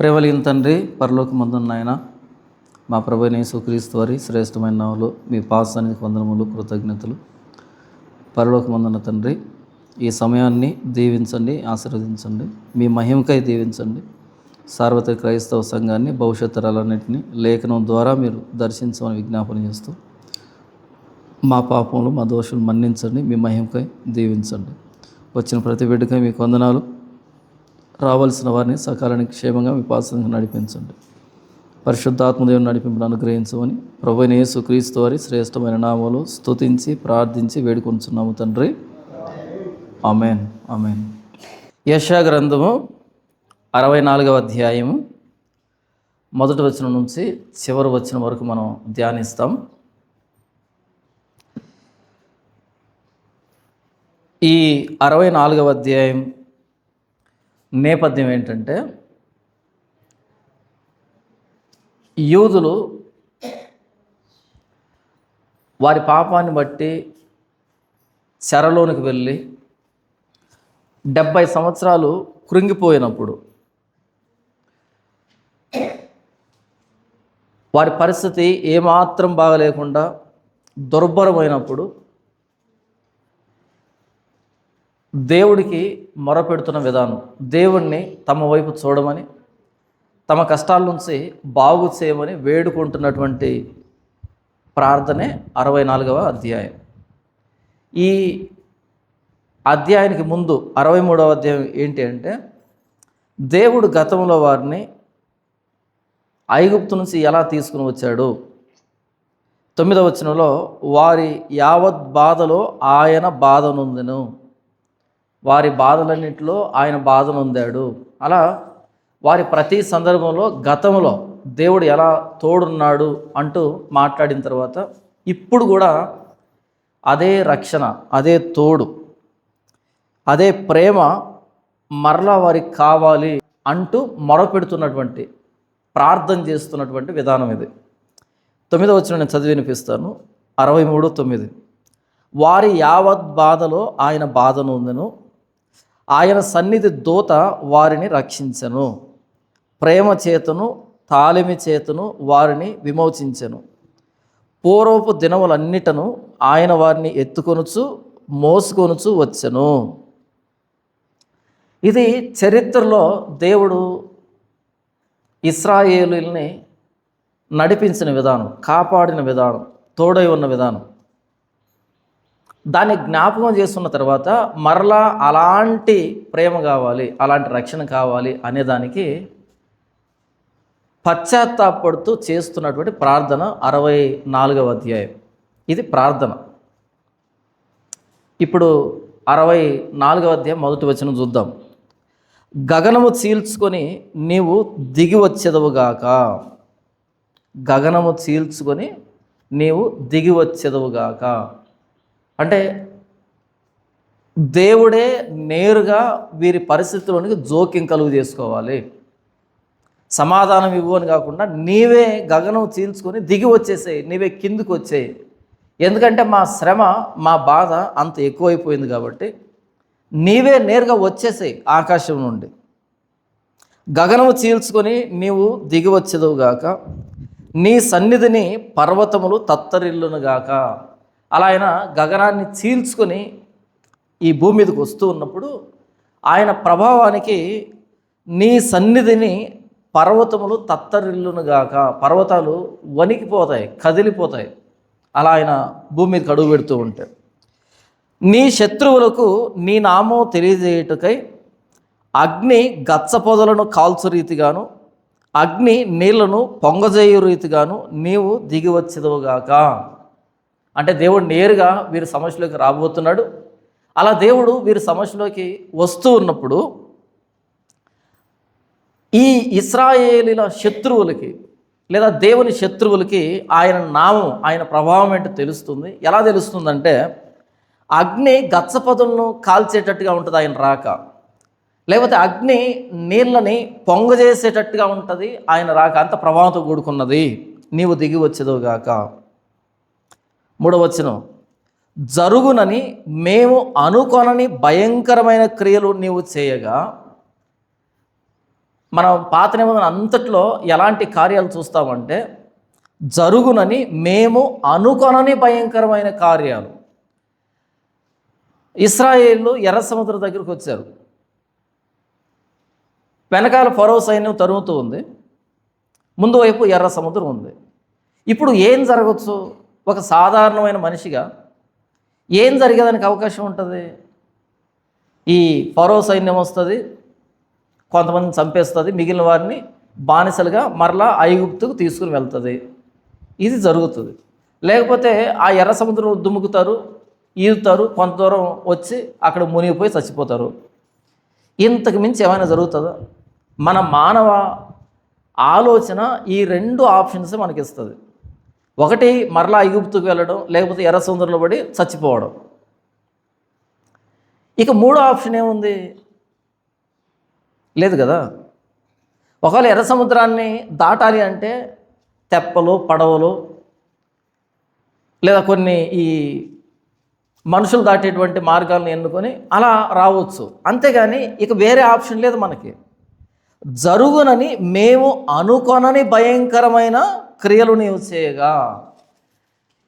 ప్రేమలిగిన తండ్రి, పరలోకమందున్న నాయన, మా ప్రభువైన యేసుక్రీస్తు వారి శ్రేష్టమైన నామములో మీ పాదానికి వందనములు, కృతజ్ఞతలు. పరలోకమందున్న తండ్రి, ఈ సమయాన్ని దీవించండి, ఆశీర్వదించండి, మీ మహిమకై దీవించండి. సార్వత్రిక క్రైస్తవ సంఘాన్ని, భవిష్యత్ తరాలన్నింటినీ లేఖనం ద్వారా మీరు దర్శించమని విజ్ఞాపన చేస్తూ, మా పాపములు, మా దోషులు మన్నించండి, మీ మహిమకై దీవించండి. వచ్చిన ప్రతి బిడ్డకై మీకు వందనాలు. రావాల్సిన వారిని సకాలానికి క్షేమంగా మీ పాదానికి నడిపించండి. పరిశుద్ధాత్మదేవుని నడిపింపును అనుగ్రహించమని ప్రభువైన యేసుక్రీస్తు వారి శ్రేష్టమైన నామములో స్తుతించి ప్రార్థించి వేడుకొంచున్నాము తండ్రి. ఆమేన్, ఆమేన్. యెషయా గ్రంథము 64వ అధ్యాయము మొదటి వచనం నుంచి చివరి వచనం వరకు మనం ధ్యానిస్తాం. ఈ 64వ అధ్యాయం నేపథ్యం ఏంటంటే, యూదులు వారి పాపాన్ని బట్టి చెరలోనికి వెళ్ళి 70 సంవత్సరాలు కృంగిపోయినప్పుడు, వారి పరిస్థితి ఏమాత్రం బాగలేకుండా దుర్భరమైనప్పుడు దేవుడికి మొరపెడుతున్న విధానం, దేవుణ్ణి తమ వైపు చూడమని, తమ కష్టాల నుంచి బాగు చేయమని వేడుకుంటున్నటువంటి ప్రార్థనే 64వ అధ్యాయం. ఈ అధ్యాయానికి ముందు 63వ అధ్యాయం ఏంటి అంటే, దేవుడు గతంలో వారిని ఐగుప్తు నుంచి ఎలా తీసుకుని వచ్చాడు. 9వ వచనంలో వారి యావత్ బాధలో ఆయన బాధ నొందెను, వారి బాధలన్నింటిలో ఆయన బాధ నొందాడు. అలా వారి ప్రతి సందర్భంలో గతంలో దేవుడు ఎలా తోడున్నాడు అంటూ మాట్లాడిన తర్వాత, ఇప్పుడు కూడా అదే రక్షణ, అదే తోడు, అదే ప్రేమ మరలా వారికి కావాలి అంటూ మొరపెడుతున్నటువంటి, ప్రార్థన చేస్తున్నటువంటి విధానం ఇది. 9వ వచనం నేను చదివి వినిపిస్తాను. 63:9. వారి యావత్ బాధలో ఆయన బాధ నొందెను, ఆయన సన్నిధి దూత వారిని రక్షించెను, ప్రేమ చేతను తాలిమి చేతను వారిని విమోచించెను. పూర్వపు దినములన్నిటను ఆయన వారిని ఎత్తుకొనుచు మోసుకొనుచు వచ్చెను. ఇది చరిత్రలో దేవుడు ఇశ్రాయేలుల్ని నడిపించిన విధానం, కాపాడిన విధానం, తోడై ఉన్న విధానం. దాన్ని జ్ఞాపకం చేస్తున్న తర్వాత మరలా అలాంటి ప్రేమ కావాలి, అలాంటి రక్షణ కావాలి అనేదానికి పశ్చాత్తాపడుతూ చేస్తున్నటువంటి ప్రార్థన 64వ అధ్యాయం. ఇది ప్రార్థన. ఇప్పుడు 64వ అధ్యాయం మొదటి వచనం చూద్దాం. గగనము చీల్చుకొని నీవు దిగి వచ్చెదవుగాక. గగనము చీల్చుకొని నీవు దిగి వచ్చెదవుగాక అంటే, దేవుడే నేరుగా వీరి పరిస్థితుల్లోనికి జోక్యం కలుగు చేసుకోవాలి. సమాధానం ఇవ్వు అని కాకుండా, నీవే గగనం చీల్చుకొని దిగి వచ్చేసేయి, నీవే కిందికి వచ్చేయి. ఎందుకంటే మా శ్రమ, మా బాధ అంత ఎక్కువైపోయింది కాబట్టి నీవే నేరుగా వచ్చేసేయి ఆకాశం నుండి. గగనము చీల్చుకొని నీవు దిగి వచ్చేదవుగాక, నీ సన్నిధిని పర్వతములు తత్తరిల్లునుగాక. అలా ఆయన గగనాన్ని చీల్చుకొని ఈ భూమి మీదకి వస్తూ ఉన్నప్పుడు, ఆయన ప్రభావానికి నీ సన్నిధిని పర్వతములు తత్తరిల్లునుగాక, పర్వతాలు వణికిపోతాయి, కదిలిపోతాయి. అలా ఆయన భూమి మీదకి అడుగు పెడుతూ ఉంటే, నీ శత్రువులకు నీ నామం తెలియజేయుటకై అగ్ని గచ్చ పొదలను కాల్చు రీతిగాను, అగ్ని నీళ్లను పొంగజేయు రీతిగాను నీవు దిగి వచ్చేదవుగాక. అంటే దేవుడు నేరుగా వీరి సమస్యలోకి రాబోతున్నాడు. అలా దేవుడు వీరి సమస్యలోకి వస్తూ ఉన్నప్పుడు, ఈ ఇశ్రాయేలీల శత్రువులకి లేదా దేవుని శత్రువులకి ఆయన నామం, ఆయన ప్రభావం ఏంటో తెలుస్తుంది. ఎలా తెలుస్తుందంటే, అగ్ని గచ్చపొదలను కాల్చేటట్టుగా ఉంటుంది ఆయన రాక, లేకపోతే అగ్ని నీళ్ళని పొంగజేసేటట్టుగా ఉంటుంది ఆయన రాక. అంత ప్రభావంతో కూడుకున్నది. నీవు దిగి వచ్చేదవుగాక. 3వ వచనం, జరుగునని మేము అనుకొనని భయంకరమైన క్రియలు నీవు చేయగా మనం పాత నిబంధన అంతట్లో ఎలాంటి కార్యాలు చూస్తామంటే, జరుగునని మేము అనుకొనని భయంకరమైన కార్యాలు. ఇశ్రాయేలు ఎర్ర సముద్రం దగ్గరికి వచ్చారు. వెనకాల ఫరో సైన్యం తరుముతూ ఉంది, ముందు వైపు ఎర్ర సముద్రం ఉంది. ఇప్పుడు ఏం జరగచ్చు? ఒక సాధారణమైన మనిషిగా ఏం జరిగేదానికి అవకాశం ఉంటుంది? ఈ ఫరో సైన్యం వస్తుంది, కొంతమందిని చంపేస్తుంది, మిగిలిన వారిని బానిసలుగా మరలా ఐగుప్తుకు తీసుకుని వెళ్తుంది. ఇది జరుగుతుంది. లేకపోతే ఆ ఎర్ర సముద్రం దుముకుతారు, ఈదుతారు, కొంత దూరం వచ్చి అక్కడ మునిగిపోయి చచ్చిపోతారు. ఇంతకు మించి ఏమైనా జరుగుతుందా? మన మానవ ఆలోచన ఈ 2 ఆప్షన్స్ మనకి ఇస్తుంది. ఒకటి మరలా ఐగుప్తుకు వెళ్ళడం, లేకపోతే ఎర్ర సముద్రంలో పడి చచ్చిపోవడం. ఇక 3వ ఆప్షన్ ఏముంది? లేదు కదా. ఒకవేళ ఎర్ర సముద్రాన్ని దాటాలి అంటే తెప్పలు, పడవలు, లేదా కొన్ని ఈ మనుషులు దాటేటువంటి మార్గాలను ఎన్నుకొని అలా రావచ్చు. అంతేగాని ఇక వేరే ఆప్షన్ లేదు మనకి. జరుగునని మేము అనుకొనని భయంకరమైన క్రియలు నీవు చేయగా.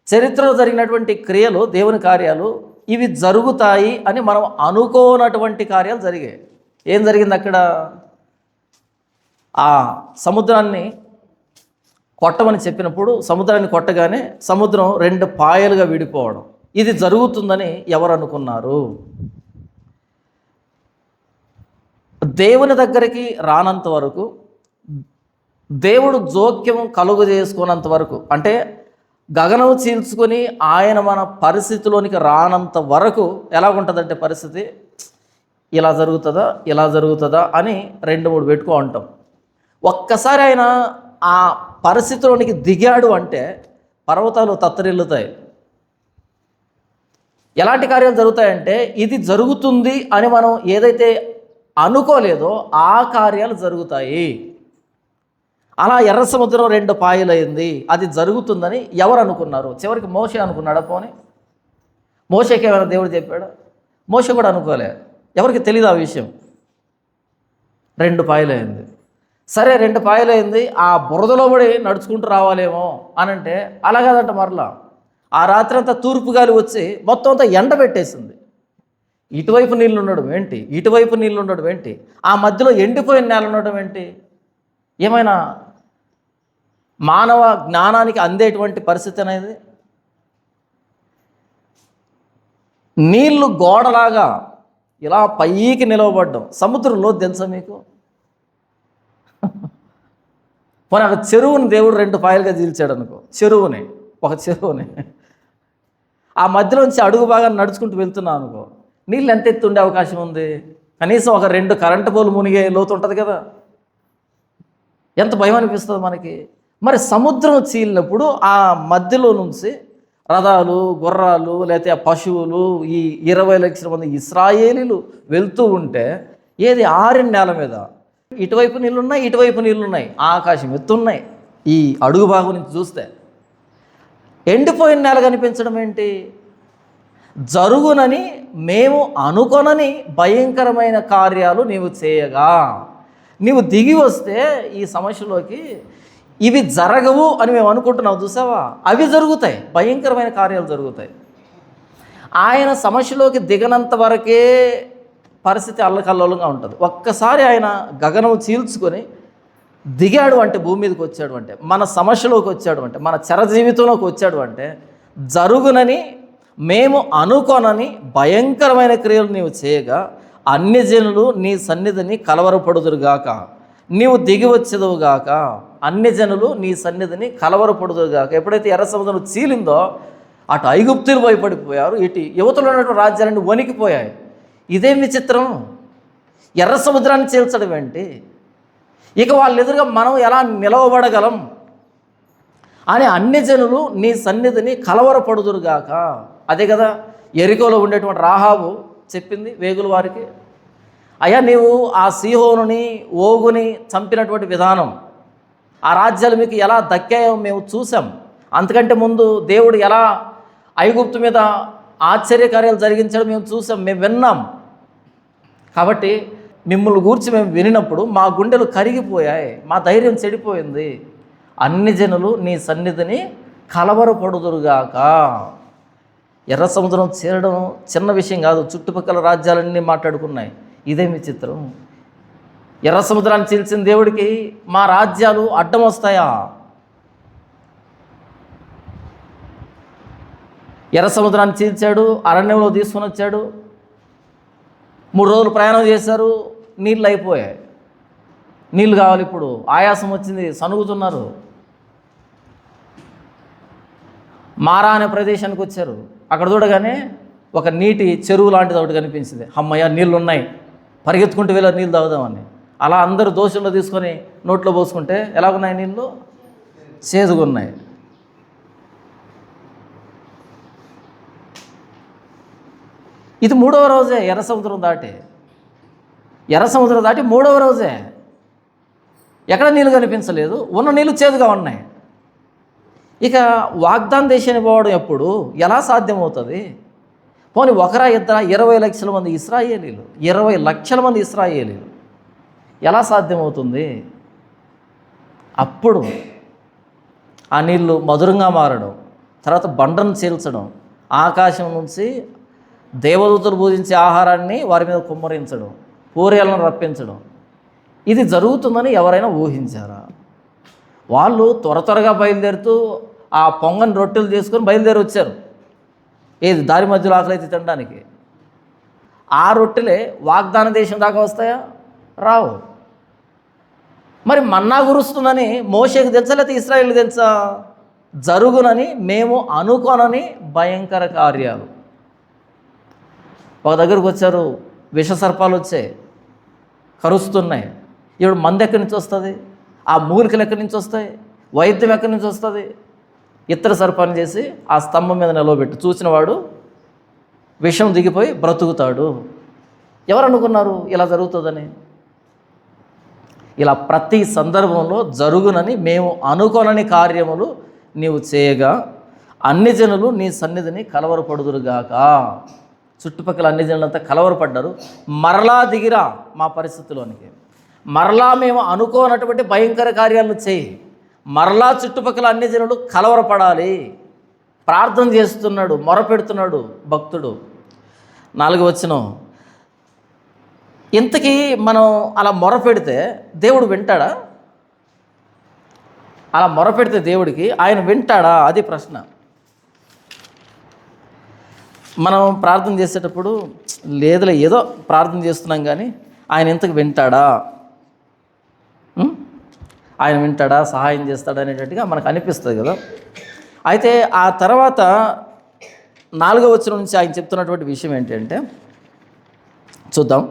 చరిత్రలో జరిగినటువంటి క్రియలు, దేవుని కార్యాలు ఇవి జరుగుతాయి అని మనం అనుకోనటువంటి కార్యాలు జరిగాయి. ఏం జరిగింది అక్కడ? ఆ సముద్రాన్ని కొట్టమని చెప్పినప్పుడు సముద్రాన్ని కొట్టగానే సముద్రం 2 పాయలుగా విడిపోవడం. ఇది జరుగుతుందని ఎవరు అనుకున్నారు? దేవుని దగ్గరికి రానంత వరకు, దేవుడు జోక్యం కలుగు చేసుకున్నంత వరకు, అంటే గగనం చీల్చుకొని ఆయన మన పరిస్థితిలోనికి రానంత వరకు ఎలాగుంటుందంటే పరిస్థితి ఇలా జరుగుతుందా, ఇలా జరుగుతుందా అని 2-3 పెట్టుకో ఉంటాం. ఒక్కసారి ఆయన ఆ పరిస్థితిలోనికి దిగాడు అంటే పర్వతాలు తత్తరిల్లుతాయి. ఎలాంటి కార్యాలు జరుగుతాయంటే, ఇది జరుగుతుంది అని మనం ఏదైతే అనుకోలేదో ఆ కార్యాలు జరుగుతాయి. అలా ఎర్ర సముద్రం 2 పాయలైంది, అది జరుగుతుందని ఎవరు అనుకున్నారు? చివరికి మోషే అనుకున్నాడా? పోనీ మోషేకి ఏమైనా దేవుడు చెప్పాడు? మోషే కూడా అనుకోలే. ఎవరికి తెలియదు ఆ విషయం. 2 పాయలైంది. సరే 2 పాయలైంది, ఆ బురదలో పడి నడుచుకుంటూ రావాలేమో అని అంటే అలా కాదంట. మరలా ఆ రాత్రి అంతా తూర్పు గాలి వచ్చి మొత్తం అంతా ఎండ పెట్టేసింది. ఇటువైపు నీళ్ళు ఉండడం ఏంటి, ఇటువైపు నీళ్ళు ఉండడం ఏంటి, ఆ మధ్యలో ఎండిపోయిన నేల ఉండడం ఏంటి? ఏమైనా మానవ జ్ఞానానికి అందేటువంటి పరిస్థితి అనేది? నీళ్లు గోడలాగా ఇలా పైకి నిలవబడ్డం. సముద్రంలో తెలుసా మీకు? పోనీ అక్కడ చెరువుని దేవుడు 2 పాయలుగా చీల్చాడు అనుకో, చెరువుని, ఒక చెరువుని ఆ మధ్యలోంచి అడుగు బాగా నడుచుకుంటూ వెళ్తున్నావు అనుకో, నీళ్ళు ఎంత ఎత్తు ఉండే అవకాశం ఉంది? కనీసం ఒక 2 కరెంటు పోలు మునిగే లోతు ఉంటుంది కదా. ఎంత భయం అనిపిస్తుంది మనకి. మరి సముద్రం చీలినప్పుడు ఆ మధ్యలో నుంచి రథాలు, గుర్రాలు, లేకపోతే ఆ పశువులు, ఈ 20 లక్షల మంది ఇశ్రాయేలీలు వెళ్తూ ఉంటే ఏది ఆరిన నేల మీద ఇటువైపు నీళ్ళున్నాయి, ఇటువైపు నీళ్ళున్నాయి, ఆకాశం ఎత్తున్నాయి. ఈ అడుగు భాగం నుంచి చూస్తే ఎండిపోయిన నేల కనిపించడం ఏంటి? జరుగునని మేము అనుకొనని భయంకరమైన కార్యాలు నీవు చేయగా. నీవు దిగి వస్తే ఈ సమస్యలోకి ఇవి జరగవు అని మేము అనుకుంటున్నావు, చూసావా? అవి జరుగుతాయి, భయంకరమైన కార్యాలు జరుగుతాయి. ఆయన సమస్యలోకి దిగనంత వరకే పరిస్థితి అల్లకల్లోలంగా ఉంటుంది. ఒక్కసారి ఆయన గగనం చీల్చుకొని దిగాడు అంటే, భూమి మీదకి వచ్చాడు అంటే, మన సమస్యలోకి వచ్చాడు అంటే, మన చర జీవితంలోకి వచ్చాడు అంటే, జరుగునని మేము అనుకొనని భయంకరమైన క్రియలు నీవు చేయగా అన్ని జనులు నీ సన్నిధిని కలవరపడుదురుగాక. నీవు దిగి వచ్చేదువుగాక, అన్ని జనులు నీ సన్నిధిని కలవరపడుదురుగాక. ఎప్పుడైతే ఎర్ర సముద్రం చీలిందో అటు ఐగుప్తులు భయపడిపోయారు, ఇటు యువతలో ఉన్నటువంటి రాజ్యాలన్నీ వణికిపోయాయి. ఇదేం విచిత్రం! ఎర్ర సముద్రాన్ని చీల్చడం ఏంటి? ఇక వాళ్ళ ఎదురుగా మనం ఎలా నిలవబడగలం అని అన్ని జనులు నీ సన్నిధిని కలవరపడుదురుగాక. అదే కదా యెరికోలో ఉండేటువంటి రాహాబు చెప్పింది వేగుల వారికి. అయ్యా, నీవు ఆ సీహోనుని, ఓగుని చంపినటువంటి విధానం, ఆ రాజ్యాలు మీకు ఎలా దక్కాయో మేము చూసాం. అంతకంటే ముందు దేవుడు ఎలా ఐగుప్తు మీద ఆశ్చర్యకార్యాలు జరిగించడం మేము చూసాం, మేము విన్నాం. కాబట్టి మిమ్మల్ని గూర్చి మేము వినినప్పుడు మా గుండెలు కరిగిపోయాయి, మా ధైర్యం చెడిపోయింది. అన్ని జనులు నీ సన్నిధిని కలవరపడుదురుగాక. ఎర్ర సముద్రం చేరడం చిన్న విషయం కాదు, చుట్టుపక్కల రాజ్యాలన్నీ మాట్లాడుకున్నాయి. ఇదేమి చిత్రం, ఎర్ర సముద్రాన్ని చీల్చిన దేవుడికి మా రాజ్యాలు అడ్డం వస్తాయా? ఎర్ర సముద్రాన్ని చీల్చాడు, అరణ్యంలో తీసుకొని వచ్చాడు, 3 రోజులు ప్రయాణం చేశారు, నీళ్ళు అయిపోయాయి. నీళ్ళు కావాలి, ఇప్పుడు ఆయాసం వచ్చింది, సనుగుతున్నారు. మారా అనే ప్రదేశానికి వచ్చారు. అక్కడ చూడగానే ఒక నీటి చెరువు లాంటిది ఒకటి కనిపించింది. అమ్మయ్య, నీళ్ళు ఉన్నాయి, పరిగెత్తుకుంటూ వెళ్ళారు నీళ్ళు తాగుదామని. అలా అందరూ దోశల్లో తీసుకొని నోట్లో పోసుకుంటే ఎలాగున్నాయి నీళ్ళు? చేదుగున్నాయి. ఇది 3వ రోజే ఎర్ర సముద్రం దాటి 3వ రోజే. ఎక్కడ నీళ్ళు కనిపించలేదు, ఉన్న నీళ్ళు చేదుగా ఉన్నాయి. ఇక వాగ్దాన దేశానికి పోవడం ఎప్పుడు, ఎలా సాధ్యమవుతుంది? పోనీ ఒకరా ఇద్దరా? 20 లక్షల మంది ఇశ్రాయేలీలు, 20 లక్షల మంది ఇశ్రాయేలీలు, ఎలా సాధ్యమవుతుంది? అప్పుడు ఆ నీళ్ళు మధురంగా మారడం, తర్వాత బండను చీల్చడం, ఆకాశం నుంచి దేవదూతలు పూజించే ఆహారాన్ని వారి మీద కుమ్మరించడం, పూరేలను రప్పించడం, ఇది జరుగుతుందని ఎవరైనా ఊహించారా? వాళ్ళు త్వరగా బయలుదేరుతూ ఆ పొంగని రొట్టెలు చేసుకొని బయలుదేరి వచ్చారు. ఏది దారి మధ్యలో ఆకలైతే తినడానికి. ఆ రొట్టెలే వాగ్దాన దేశం దాకా వస్తాయా? రావు. మరి మన్నా కురుస్తుందని మోషేకు తెలుసా, లేకపోతే ఇశ్రాయేలుకు తెలుసా? జరుగునని మేము అనుకోనని భయంకర కార్యాలు. ఒక దగ్గరకు వచ్చారు, విష సర్పాలు వచ్చాయి, కరుస్తున్నాయి. ఇప్పుడు మందు ఎక్కడి నుంచి వస్తుంది? ఆ మూలికలు ఎక్కడి నుంచి వస్తాయి? వైద్యం ఎక్కడి నుంచి వస్తుంది? ఇతర సర్పాన్ని చేసి ఆ స్తంభం మీద నిలవబెట్టి చూసినవాడు విషం దిగిపోయి బ్రతుకుతాడు. ఎవరు అనుకున్నారు ఇలా జరుగుతుందని? ఇలా ప్రతి సందర్భంలో జరుగునని మేము అనుకోనని కార్యములు నీవు చేయగా అన్ని జనులు నీ సన్నిధిని కలవరపడుదురుగాక. చుట్టుపక్కల అన్ని జనులంతా కలవరపడ్డారు. మరలా దిగిరా మా పరిస్థితిలోనికి, మరలా మేము అనుకోనటువంటి భయంకర కార్యాలను చేయి, మరలా చుట్టుపక్కల అన్ని జనులు కలవరపడాలి. ప్రార్థన చేస్తున్నాడు, మొరపెడుతున్నాడు భక్తుడు. 4వ వచనం, ఇంతకీ మనం అలా మొరపెడితే దేవుడు వింటాడా? అలా మొరపెడితే దేవుడికి ఆయన వింటాడా? అది ప్రశ్న. మనం ప్రార్థన చేసేటప్పుడు లేదులే ఏదో ప్రార్థన చేస్తున్నాం కానీ ఆయన ఇంతకు వింటాడా, ఆయన వింటాడా, సహాయం చేస్తాడా అనేటట్టుగా మనకు అనిపిస్తుంది కదా. అయితే ఆ తర్వాత 4వ వచనం నుంచి ఆయన చెప్తున్నటువంటి విషయం ఏంటంటే చూద్దాం.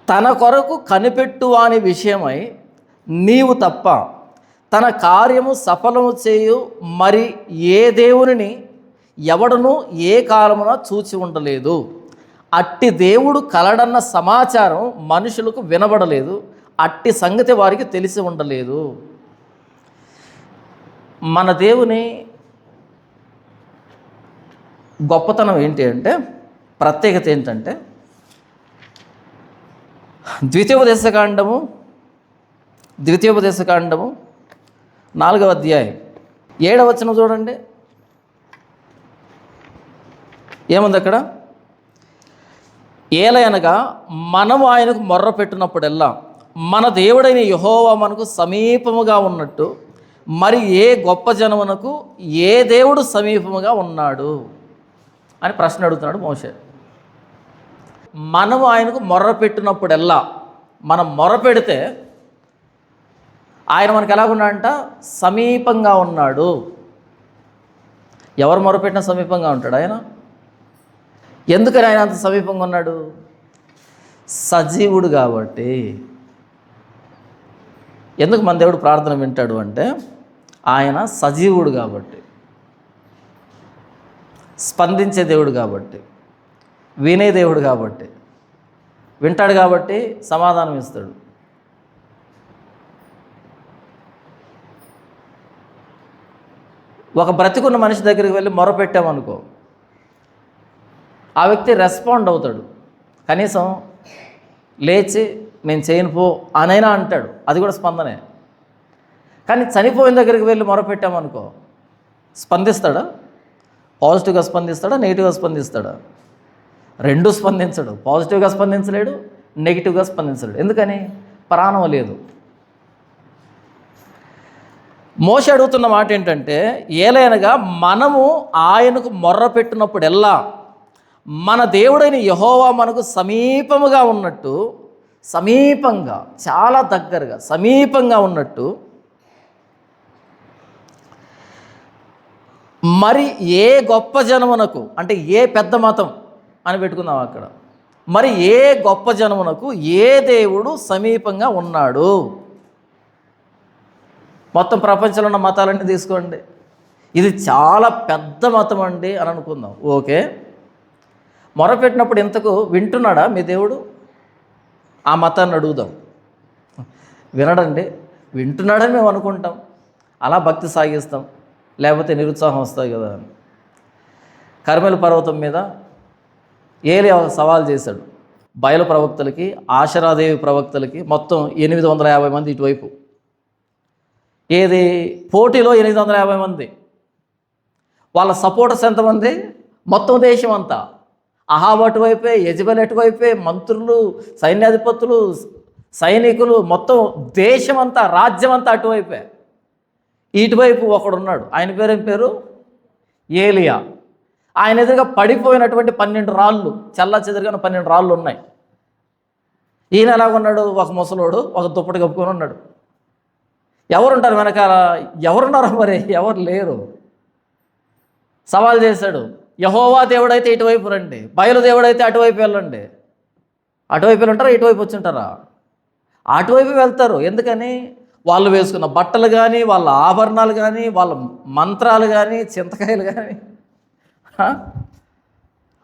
తన కొరకు కనిపెట్టు వాని విషయమై నీవు తప్ప తన కార్యము సఫలము చేయు మరి ఏ దేవునిని ఎవడును ఏ కాలమున చూచి ఉండలేదు. అట్టి దేవుడు కలడన్న సమాచారం మనుషులకు వినబడలేదు, అట్టి సంగతి వారికి తెలిసి ఉండలేదు. మన దేవుని గొప్పతనం ఏంటి అంటే, ప్రత్యేకత ఏంటంటే, ద్వితీయోపదేశకాండము 4వ అధ్యాయం 7వ వచనం చూడండి. ఏముంది అక్కడ? ఏలయనగా మనము ఆయనకు మొర్ర పెట్టినప్పుడెల్లా మన దేవుడైన యెహోవా మనకు సమీపముగా ఉన్నట్టు మరి ఏ గొప్ప జనమునకు ఏ దేవుడు సమీపముగా ఉన్నాడు అని ప్రశ్న అడుగుతున్నాడు మోషే. మనము ఆయనకు మొర్ర పెట్టినప్పుడెల్లా, మనం మొర్ర పెడితే ఆయన మనకు ఎలాగున్నాడంట? సమీపంగా ఉన్నాడు. ఎవరు మొరపెట్టినా సమీపంగా ఉంటాడు ఆయన. ఎందుకని ఆయన అంత సమీపంగా ఉన్నాడు? సజీవుడు కాబట్టి. ఎందుకు మన దేవుడు ప్రార్థన వింటాడు అంటే ఆయన సజీవుడు కాబట్టి, స్పందించే దేవుడు కాబట్టి, వినే దేవుడు కాబట్టి, వింటాడు కాబట్టి సమాధానం ఇస్తాడు. ఒక బ్రతికున్న మనిషి దగ్గరికి వెళ్ళి మొరపెట్టామనుకో, ఆ వ్యక్తి రెస్పాండ్ అవుతాడు, కనీసం లేచి నేను చేయను పో అనైనా అంటాడు, అది కూడా స్పందనే. కానీ చనిపోయిన దగ్గరికి వెళ్ళి మొరపెట్టామనుకో, స్పందిస్తాడా? పాజిటివ్గా స్పందిస్తాడా, నెగిటివ్గా స్పందిస్తాడా? రెండు స్పందించడు. పాజిటివ్గా స్పందించలేడు, నెగిటివ్గా స్పందించలేడు. ఎందుకని? ప్రాణం లేదు. మోషే అడుగుతున్న మాట ఏంటంటే, ఏలైనగా మనము ఆయనకు మొర్ర పెట్టినప్పుడెల్లా మన దేవుడైన యెహోవా మనకు సమీపముగా ఉన్నట్టు, సమీపంగా, చాలా దగ్గరగా, సమీపంగా ఉన్నట్టు మరి ఏ గొప్ప జనమునకు, అంటే ఏ పెద్ద మతం అని పెట్టుకుందాం అక్కడ, మరి ఏ గొప్ప జనమునకు ఏ దేవుడు సమీపంగా ఉన్నాడు? మొత్తం ప్రపంచంలో ఉన్న మతాలన్నీ తీసుకోండి, ఇది చాలా పెద్ద మతం అండి అని అనుకుందాం. ఓకే, మొరపెట్టినప్పుడు ఇంతకు వింటున్నాడా మీ దేవుడు? ఆ మతాన్ని అడుగుదాం. వినడండి. వింటున్నాడని మేము అనుకుంటాం, అలా భక్తి సాగిస్తాం, లేకపోతే నిరుత్సాహం వస్తాయి కదా అని. కర్మెలు పర్వతం మీద ఏలియా సవాల్ చేశాడు బయలు ప్రవక్తలకి, ఆశరాదేవి ప్రవక్తలకి, మొత్తం 850 మంది ఇటువైపు. ఏది పోటీలో 850 మంది. వాళ్ళ సపోర్టర్స్ ఎంతమంది? మొత్తం దేశం అంతా. అహాబ్ అటువైపే, యజ్బెల్ అటువైపే, మంత్రులు, సైన్యాధిపతులు, సైనికులు, మొత్తం దేశం అంతా, రాజ్యం అంతా అటువైపే. ఇటువైపు ఒకడున్నాడు, ఆయన పేరేం పేరు? ఏలియా. ఆయన ఎదురుగా పడిపోయినటువంటి 12 రాళ్ళు, చల్లా చెదరుగా 12 రాళ్ళు ఉన్నాయి. ఈయన ఎలాగున్నాడు? ఒక ముసలోడు, ఒక దుప్పటి కప్పుకొని ఉన్నాడు. ఎవరుంటారు వెనకాల? ఎవరున్నారో మరి? ఎవరు లేరు. సవాల్ చేశాడు, యెహోవా దేవుడైతే ఇటువైపు రండి, బయలు దేవుడైతే అటువైపు వెళ్ళండి. అటువైపు వెళ్ళుంటారా, ఇటువైపు వచ్చుంటారా? అటువైపు వెళ్తారు. ఎందుకని? వాళ్ళు వేసుకున్న బట్టలు కానీ, వాళ్ళ ఆభరణాలు కానీ, వాళ్ళ మంత్రాలు కానీ, చింతకాయలు కానీ,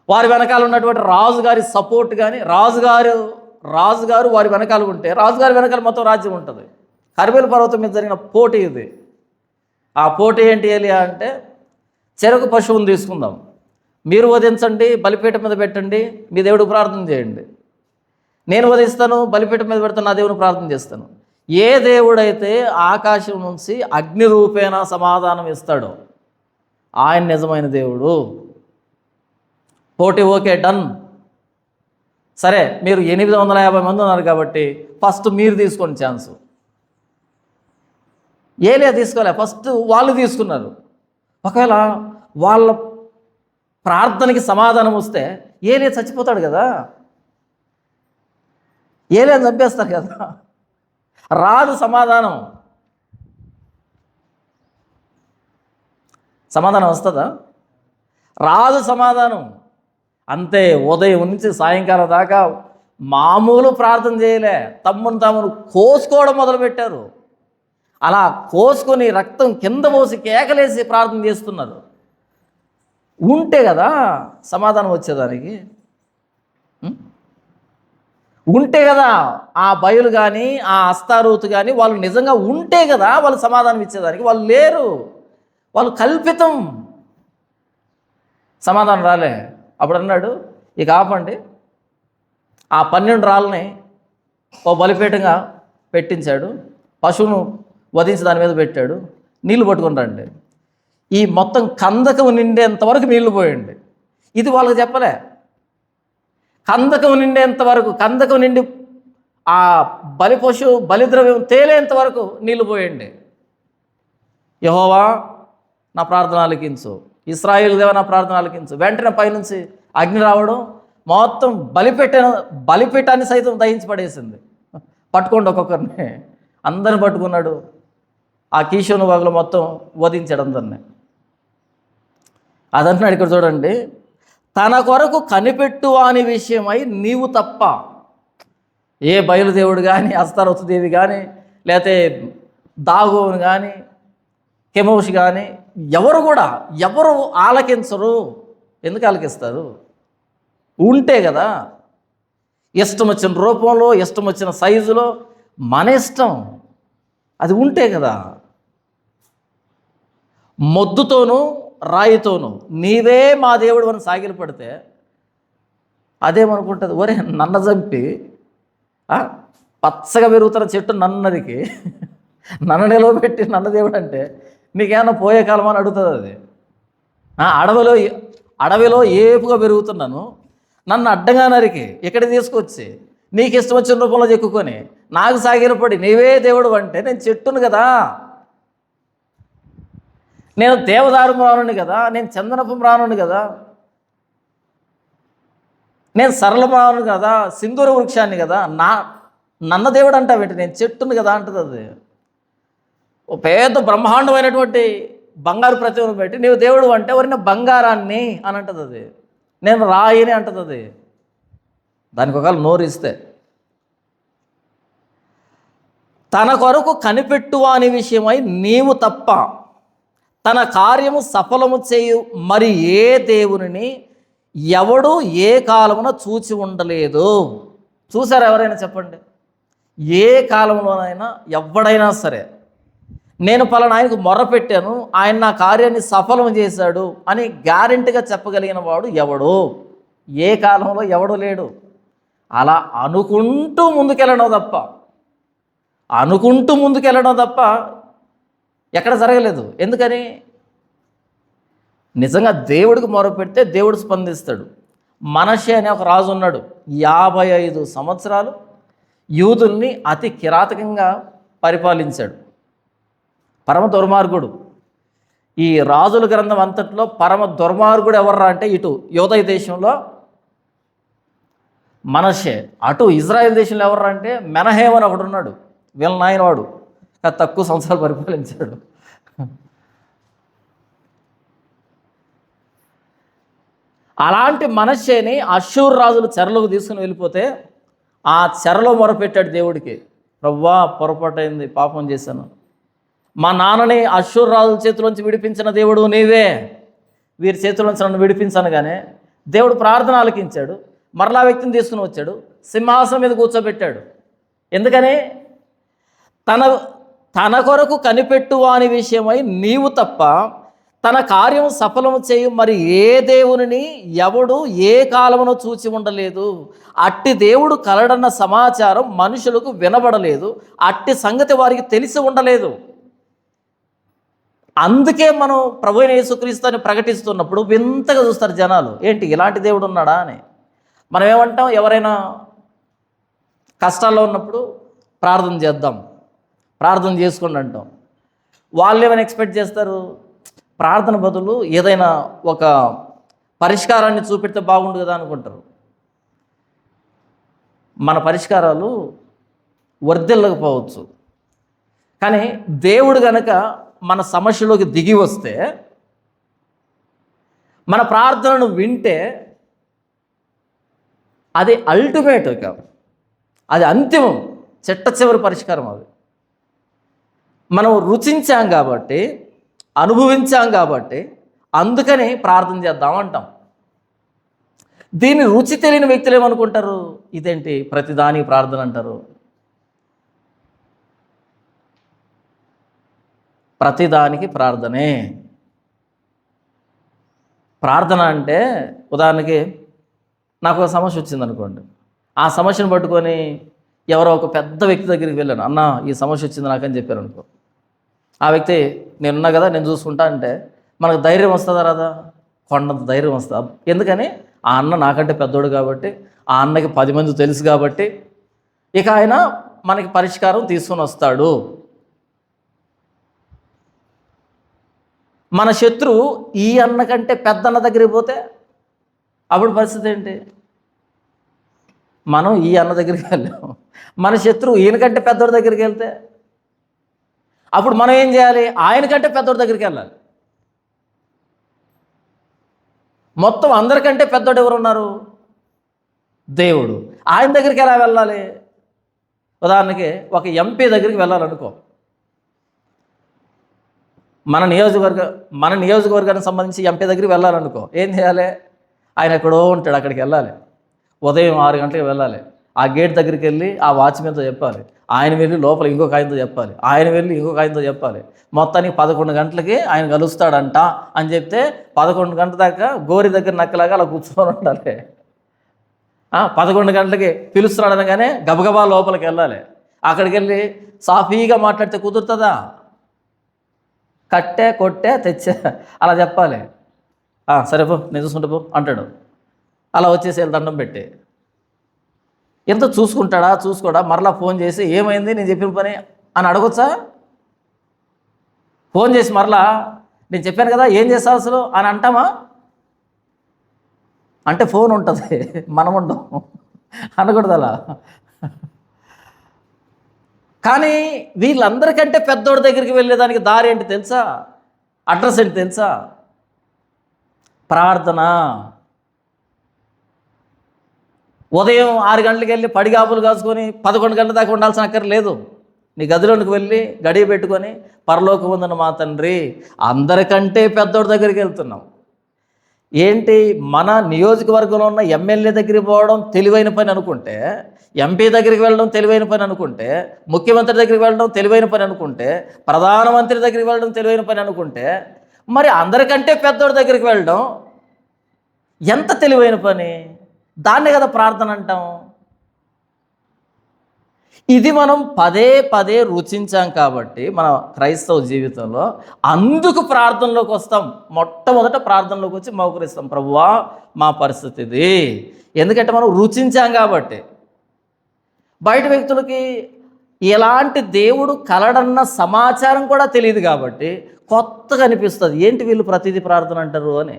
వారి వెనకాల ఉన్నటువంటి రాజుగారి సపోర్ట్ కానీ, రాజుగారు వారి వెనకాల ఉంటే, రాజుగారి వెనకాల మొత్తం రాజ్యం ఉంటుంది. కర్మెలు పర్వతం మీద జరిగిన పోటీ ఇది. ఆ పోటీ ఏంటి ఏలియా అంటే, చెరకు పశువుని తీసుకుందాం, మీరు వధించండి, బలిపీఠం మీద పెట్టండి, మీ దేవుడికి ప్రార్థన చేయండి. నేను వధిస్తాను, బలిపీఠం మీద పెడతాను, నా దేవుని ప్రార్థన చేస్తాను. ఏ దేవుడైతే ఆకాశం నుంచి అగ్ని రూపేణ సమాధానం ఇస్తాడో ఆయన నిజమైన దేవుడు. పోటీ ఓకే, డన్. సరే, మీరు 850 మంది ఉన్నారు కాబట్టి ఫస్ట్ మీరు తీసుకోండి ఛాన్సు. ఏలియా తీసుకోలే, ఫస్ట్ వాళ్ళు తీసుకున్నారు. ఒకవేళ వాళ్ళ ప్రార్థనకి సమాధానం వస్తే ఏలియా చచ్చిపోతాడు కదా, ఏలియాని చంపేస్తారు కదా. రాదు సమాధానం. సమాధానం వస్తుందా? రాదు సమాధానం. అంతే, ఉదయం నుంచి సాయంకాలం దాకా మామూలు ప్రార్థన చేయలే, తమ్మును కోసుకోవడం మొదలుపెట్టారు. అలా కోసుకొని రక్తం కింద పోసి కేకలేసి ప్రార్థన చేస్తున్నారు. ఉంటే కదా సమాధానం వచ్చేదానికి. ఉంటే కదా ఆ బయలు కానీ, ఆ అస్తారోతు కానీ వాళ్ళు నిజంగా ఉంటే కదా వాళ్ళు సమాధానం ఇచ్చేదానికి. వాళ్ళు లేరు, వాళ్ళు కల్పితం. సమాధానం రాలే. అప్పుడు అన్నాడు, ఇక ఆపండి. ఆ 12 రాళ్ళని ఓ బలిపీఠంగా పెట్టించాడు, పశువును వధించి దాని మీద పెట్టాడు, నీళ్లు పట్టుకుని రండి. ఈ మొత్తం కందకం నిండేంతవరకు నీళ్లు పోయండి. ఇది వాళ్ళకి చెప్పలే. కందకం నిండేంతవరకు, కందకం నిండి ఆ బలిద్రవ్యం తేలేంత వరకు నీళ్లు పోయండి. యెహోవా నా ప్రార్థన ఆలకించు, ఇశ్రాయేలు దేవా నా ప్రార్థన ఆలకించు. వెంటనే పైనుంచి అగ్ని రావడం, మొత్తం బలిపీఠాన్ని సైతం దహించి పడేసింది. పట్టుకోండి ఒక్కొక్కరిని. అందరిని పట్టుకున్నాడు. ఆ కీషోను వాగులో మొత్తం వధించాడు అందరిని. అదంటున్నాడు ఇక్కడ చూడండి, తన కొరకు కనిపెట్టు అని విషయమై నీవు తప్ప ఏ బయలుదేవుడు కానీ, అస్తారోతుదేవి కానీ, లేకపోతే దాగోను కానీ, కెమోష్ కానీ ఎవరు ఆలకించరు. ఎందుకు ఆలకిస్తారు? ఉంటే కదా. ఇష్టం వచ్చిన రూపంలో, ఇష్టం వచ్చిన సైజులో, మన ఇష్టం. అది ఉంటే కదా. మొద్దుతోనూ రాయితోనూ నీవే మా దేవుడు అని సాగిలు పడితే అదేమనుకుంటుంది, ఒరే నన్ను చంపి పచ్చగా పెరుగుతున్న చెట్టు నన్నరికి నన్ను నిలవబెట్టి నన్న దేవుడు అంటే నీకేమన్నా పోయే కాలం అని అడుగుతుంది అది. అడవిలో ఏపుగా పెరుగుతున్నాను, నన్ను అడ్డంగా నరికి ఇక్కడ తీసుకొచ్చి నీకు ఇష్టం వచ్చిన రూపంలో చెక్కుకొని నాకు సాగిరపడి నీవే దేవుడు అంటే నేను చెట్టును కదా, నేను దేవదారు రానుని కదా, నేను చందనపు రానుని కదా, నేను సరళం రాను కదా, సింధూర వృక్షాన్ని కదా, నన్న దేవుడు అంటావేంటి, నేను చెట్టును కదా అంటుంది అది. ఓ పెద్ద బ్రహ్మాండమైనటువంటి బంగారు ప్రతిమను పెట్టి నీవు దేవుడు అంటే ఎవరైనా బంగారాన్ని అని అంటుంది అది, నేను రాయిని అంటుంది అది. దానికి ఒకవేళ నోరు ఇస్తే తన కొరకు కనిపెట్టువా అనే విషయమై నీవు తప్ప తన కార్యము సఫలము చేయు మరి ఏ దేవుని ఎవడు ఏ కాలమున చూచి ఉండలేదు. చూసారు ఎవరైనా చెప్పండి? ఏ కాలంలోనైనా ఎవడైనా సరే నేను పలానా ఆయనకు మొర్రపెట్టాను, ఆయన నా కార్యాన్ని సఫలం చేశాడు అని గ్యారెంటీగా చెప్పగలిగిన వాడు ఎవడు? ఏ కాలంలో ఎవడు లేడు. అలా అనుకుంటూ ముందుకెళ్ళడం తప్ప ఎక్కడ జరగలేదు. ఎందుకని? నిజంగా దేవుడికి మొరపెడితే దేవుడు స్పందిస్తాడు. మనషే అనే ఒక రాజు ఉన్నాడు. 55 సంవత్సరాలు యూదుల్ని అతి కిరాతకంగా పరిపాలించాడు. పరమ దుర్మార్గుడు. ఈ రాజుల గ్రంథం అంతట్లో పరమ దుర్మార్గుడు ఎవర్రా అంటే ఇటు యోదయ దేశంలో మనషే, అటు ఇజ్రాయెల్ దేశంలో ఎవర్రా అంటే మెనహేమ్ అని ఒకడు ఉన్నాడు. వీళ్ళ నాయన వాడు తక్కువ సంవత్సరాలు పరిపాలించాడు. అలాంటి మనషేని అష్షూరు రాజులు చెరలోకి తీసుకుని వెళ్ళిపోతే ఆ చెరలో మొరపెట్టాడు దేవుడికి, ప్రవ్వా పొరపాటైంది, పాపం చేశాను, మా నాన్నని అష్షూరు రాజుల చేతిలోంచి విడిపించిన దేవుడు నీవే, వీరి చేతిలోంచి నన్ను విడిపించాను. కానీ దేవుడు ప్రార్థన ఆలకించాడు, మరలా వ్యక్తిని తీసుకుని వచ్చాడు, సింహాసనం మీద కూర్చోబెట్టాడు. ఎందుకని? తన కొరకు కనిపెట్టువా అనే విషయమై నీవు తప్ప తన కార్యం సఫలము చేయు మరి ఏ దేవుని ఎవడు ఏ కాలమును చూచి ఉండలేదు. అట్టి దేవుడు కలడన్న సమాచారం మనుషులకు వినబడలేదు, అట్టి సంగతి వారికి తెలిసి ఉండలేదు. అందుకే మనం ప్రభువైన యేసుక్రీస్తుని ప్రకటిస్తున్నప్పుడు వింతగా చూస్తారు జనాలు, ఏంటి ఇలాంటి దేవుడు ఉన్నాడా అని. మనం ఏమంటాం, ఎవరైనా కష్టాల్లో ఉన్నప్పుడు ప్రార్థన చేద్దాం, ప్రార్థన చేసుకోండి అంటాం. వాళ్ళు ఏమైనా ఎక్స్పెక్ట్ చేస్తారు, ప్రార్థన బదులు ఏదైనా ఒక పరిష్కారాన్ని చూపెడితే బాగుండు కదా అనుకుంటారు. మన పరిష్కారాలు వర్ధిల్లకపోవచ్చు, కానీ దేవుడు గనక మన సమస్యలోకి దిగి వస్తే, మన ప్రార్థనను వింటే అది అల్టిమేట్గా, అది అంతిమం, చిట్ట చివరి పరిష్కారం. అది మనం రుచించాం కాబట్టి, అనుభవించాం కాబట్టి అందుకని ప్రార్థన చేద్దాం అంటాం. దీన్ని రుచి తెలియని వ్యక్తులు ఏమనుకుంటారు, ఇదేంటి ప్రతిదాని ప్రార్థన అంటారు. ప్రతిదానికి ప్రార్థనే. ప్రార్థన అంటే ఉదాహరణకి నాకు ఒక సమస్య వచ్చిందనుకోండి, ఆ సమస్యను పట్టుకొని ఎవరో ఒక పెద్ద వ్యక్తి దగ్గరికి వెళ్ళాను, అన్న ఈ సమస్య వచ్చింది నాకని చెప్పారు అనుకో. ఆ వ్యక్తి నేనున్నా కదా, నేను చూసుకుంటా అంటే మనకు ధైర్యం వస్తుందా రాదా? కొండంత ధైర్యం వస్తుందా? ఎందుకని? ఆ అన్న నాకంటే పెద్దోడు కాబట్టి, ఆ అన్నకి 10 మంది తెలుసు కాబట్టి ఇక ఆయన మనకి పరిష్కారం తీసుకొని వస్తాడు. మన శత్రువు ఈ అన్న కంటే పెద్దన్న దగ్గరికి పోతే అప్పుడు పరిస్థితి ఏంటి? మనం ఈ అన్న దగ్గరికి వెళ్ళాము, మన శత్రువు ఈయనకంటే పెద్దోడి దగ్గరికి వెళ్తే అప్పుడు మనం ఏం చేయాలి? ఆయనకంటే పెద్దోడి దగ్గరికి వెళ్ళాలి. మొత్తం అందరికంటే పెద్దోడు ఎవరు ఉన్నారు? దేవుడు. ఆయన దగ్గరికి ఎలా వెళ్ళాలి? ఉదాహరణకి ఒక ఎంపీ దగ్గరికి వెళ్ళాలనుకో, మన నియోజకవర్గానికి సంబంధించి ఎంపీ దగ్గరికి వెళ్ళాలనుకో, ఏం చేయాలి? ఆయన ఎక్కడో ఉంటాడు, అక్కడికి వెళ్ళాలి. ఉదయం 6 గంటలకు వెళ్ళాలి. ఆ గేట్ దగ్గరికి వెళ్ళి ఆ వాచ్మెన్తో చెప్పాలి, ఆయన వెళ్ళి లోపల ఇంకొక ఆయనతో చెప్పాలి, ఆయన వెళ్ళి ఇంకొక ఆయనతో చెప్పాలి. మొత్తానికి 11 గంటలకి ఆయన కలుస్తాడంట అని చెప్తే 11 గంటల దాకా గోరి దగ్గర నక్కలాగా అలా కూర్చొని ఉండాలి. 11 గంటలకి పిలుస్తున్నాడు అనగానే గబగబా లోపలికి వెళ్ళాలి. అక్కడికి వెళ్ళి సాఫీగా మాట్లాడితే కుదురుతుందా? కట్టే కొట్టే తెచ్చే అలా చెప్పాలి. సరే పో, నేను చూసుకుంటా పో అంటాడు. అలా వచ్చేసి దండం పెట్టి ఎంత చూసుకుంటాడా చూసుకోడా? మరలా ఫోన్ చేసి ఏమైంది నేను చెప్పిన పని అని అడగొచ్చా? ఫోన్ చేసి మరలా నేను చెప్పాను కదా ఏం చేస్తావు అసలు అని అంటామా? అంటే ఫోన్ ఉంటుంది, మనం ఉండం, అనకూడదు అలా. కానీ వీళ్ళందరికంటే పెద్దోడి దగ్గరికి వెళ్ళేదానికి దారి ఏంటి తెలుసా? అడ్రస్ ఏంటి తెలుసా? ప్రార్థన. ఉదయం 6 గంటలకు వెళ్ళి పడిగాపులు కాసుకొని 11 గంటల దాకా ఉండాల్సిన అక్కర్లేదు. నీ గదిలోనికి వెళ్ళి గడియ పెట్టుకొని పరలోకమందున్న మా తండ్రి, అందరికంటే పెద్దోడి దగ్గరికి వెళ్తున్నాం. ఏంటి, మన నియోజకవర్గంలో ఉన్న ఎమ్మెల్యే దగ్గరికి పోవడం తెలివైన పని అనుకుంటే, ఎంపీ దగ్గరికి వెళ్ళడం తెలివైన పని అనుకుంటే, ముఖ్యమంత్రి దగ్గరికి వెళ్ళడం తెలివైన పని అనుకుంటే, ప్రధానమంత్రి దగ్గరికి వెళ్ళడం తెలివైన పని అనుకుంటే, మరి అందరికంటే పెద్దోడి దగ్గరికి వెళ్ళడం ఎంత తెలివైన పని? దాన్నే కదా ప్రార్థన అంటాం. ఇది మనం పదే పదే రుచించాం కాబట్టి మన క్రైస్తవ జీవితంలో అందుకు ప్రార్థనలోకి వస్తాం. మొట్టమొదట ప్రార్థనలోకి వచ్చి మోకరిస్తాం, ప్రభువా మా పరిస్థితి ఇది. ఎందుకంటే మనం రుచించాం కాబట్టి. బయట వ్యక్తులకి ఎలాంటి దేవుడు కలడన్న సమాచారం కూడా తెలియదు కాబట్టి కొత్తగా అనిపిస్తుంది, ఏంటి వీళ్ళు ప్రతిదీ ప్రార్థన అంటారు అని.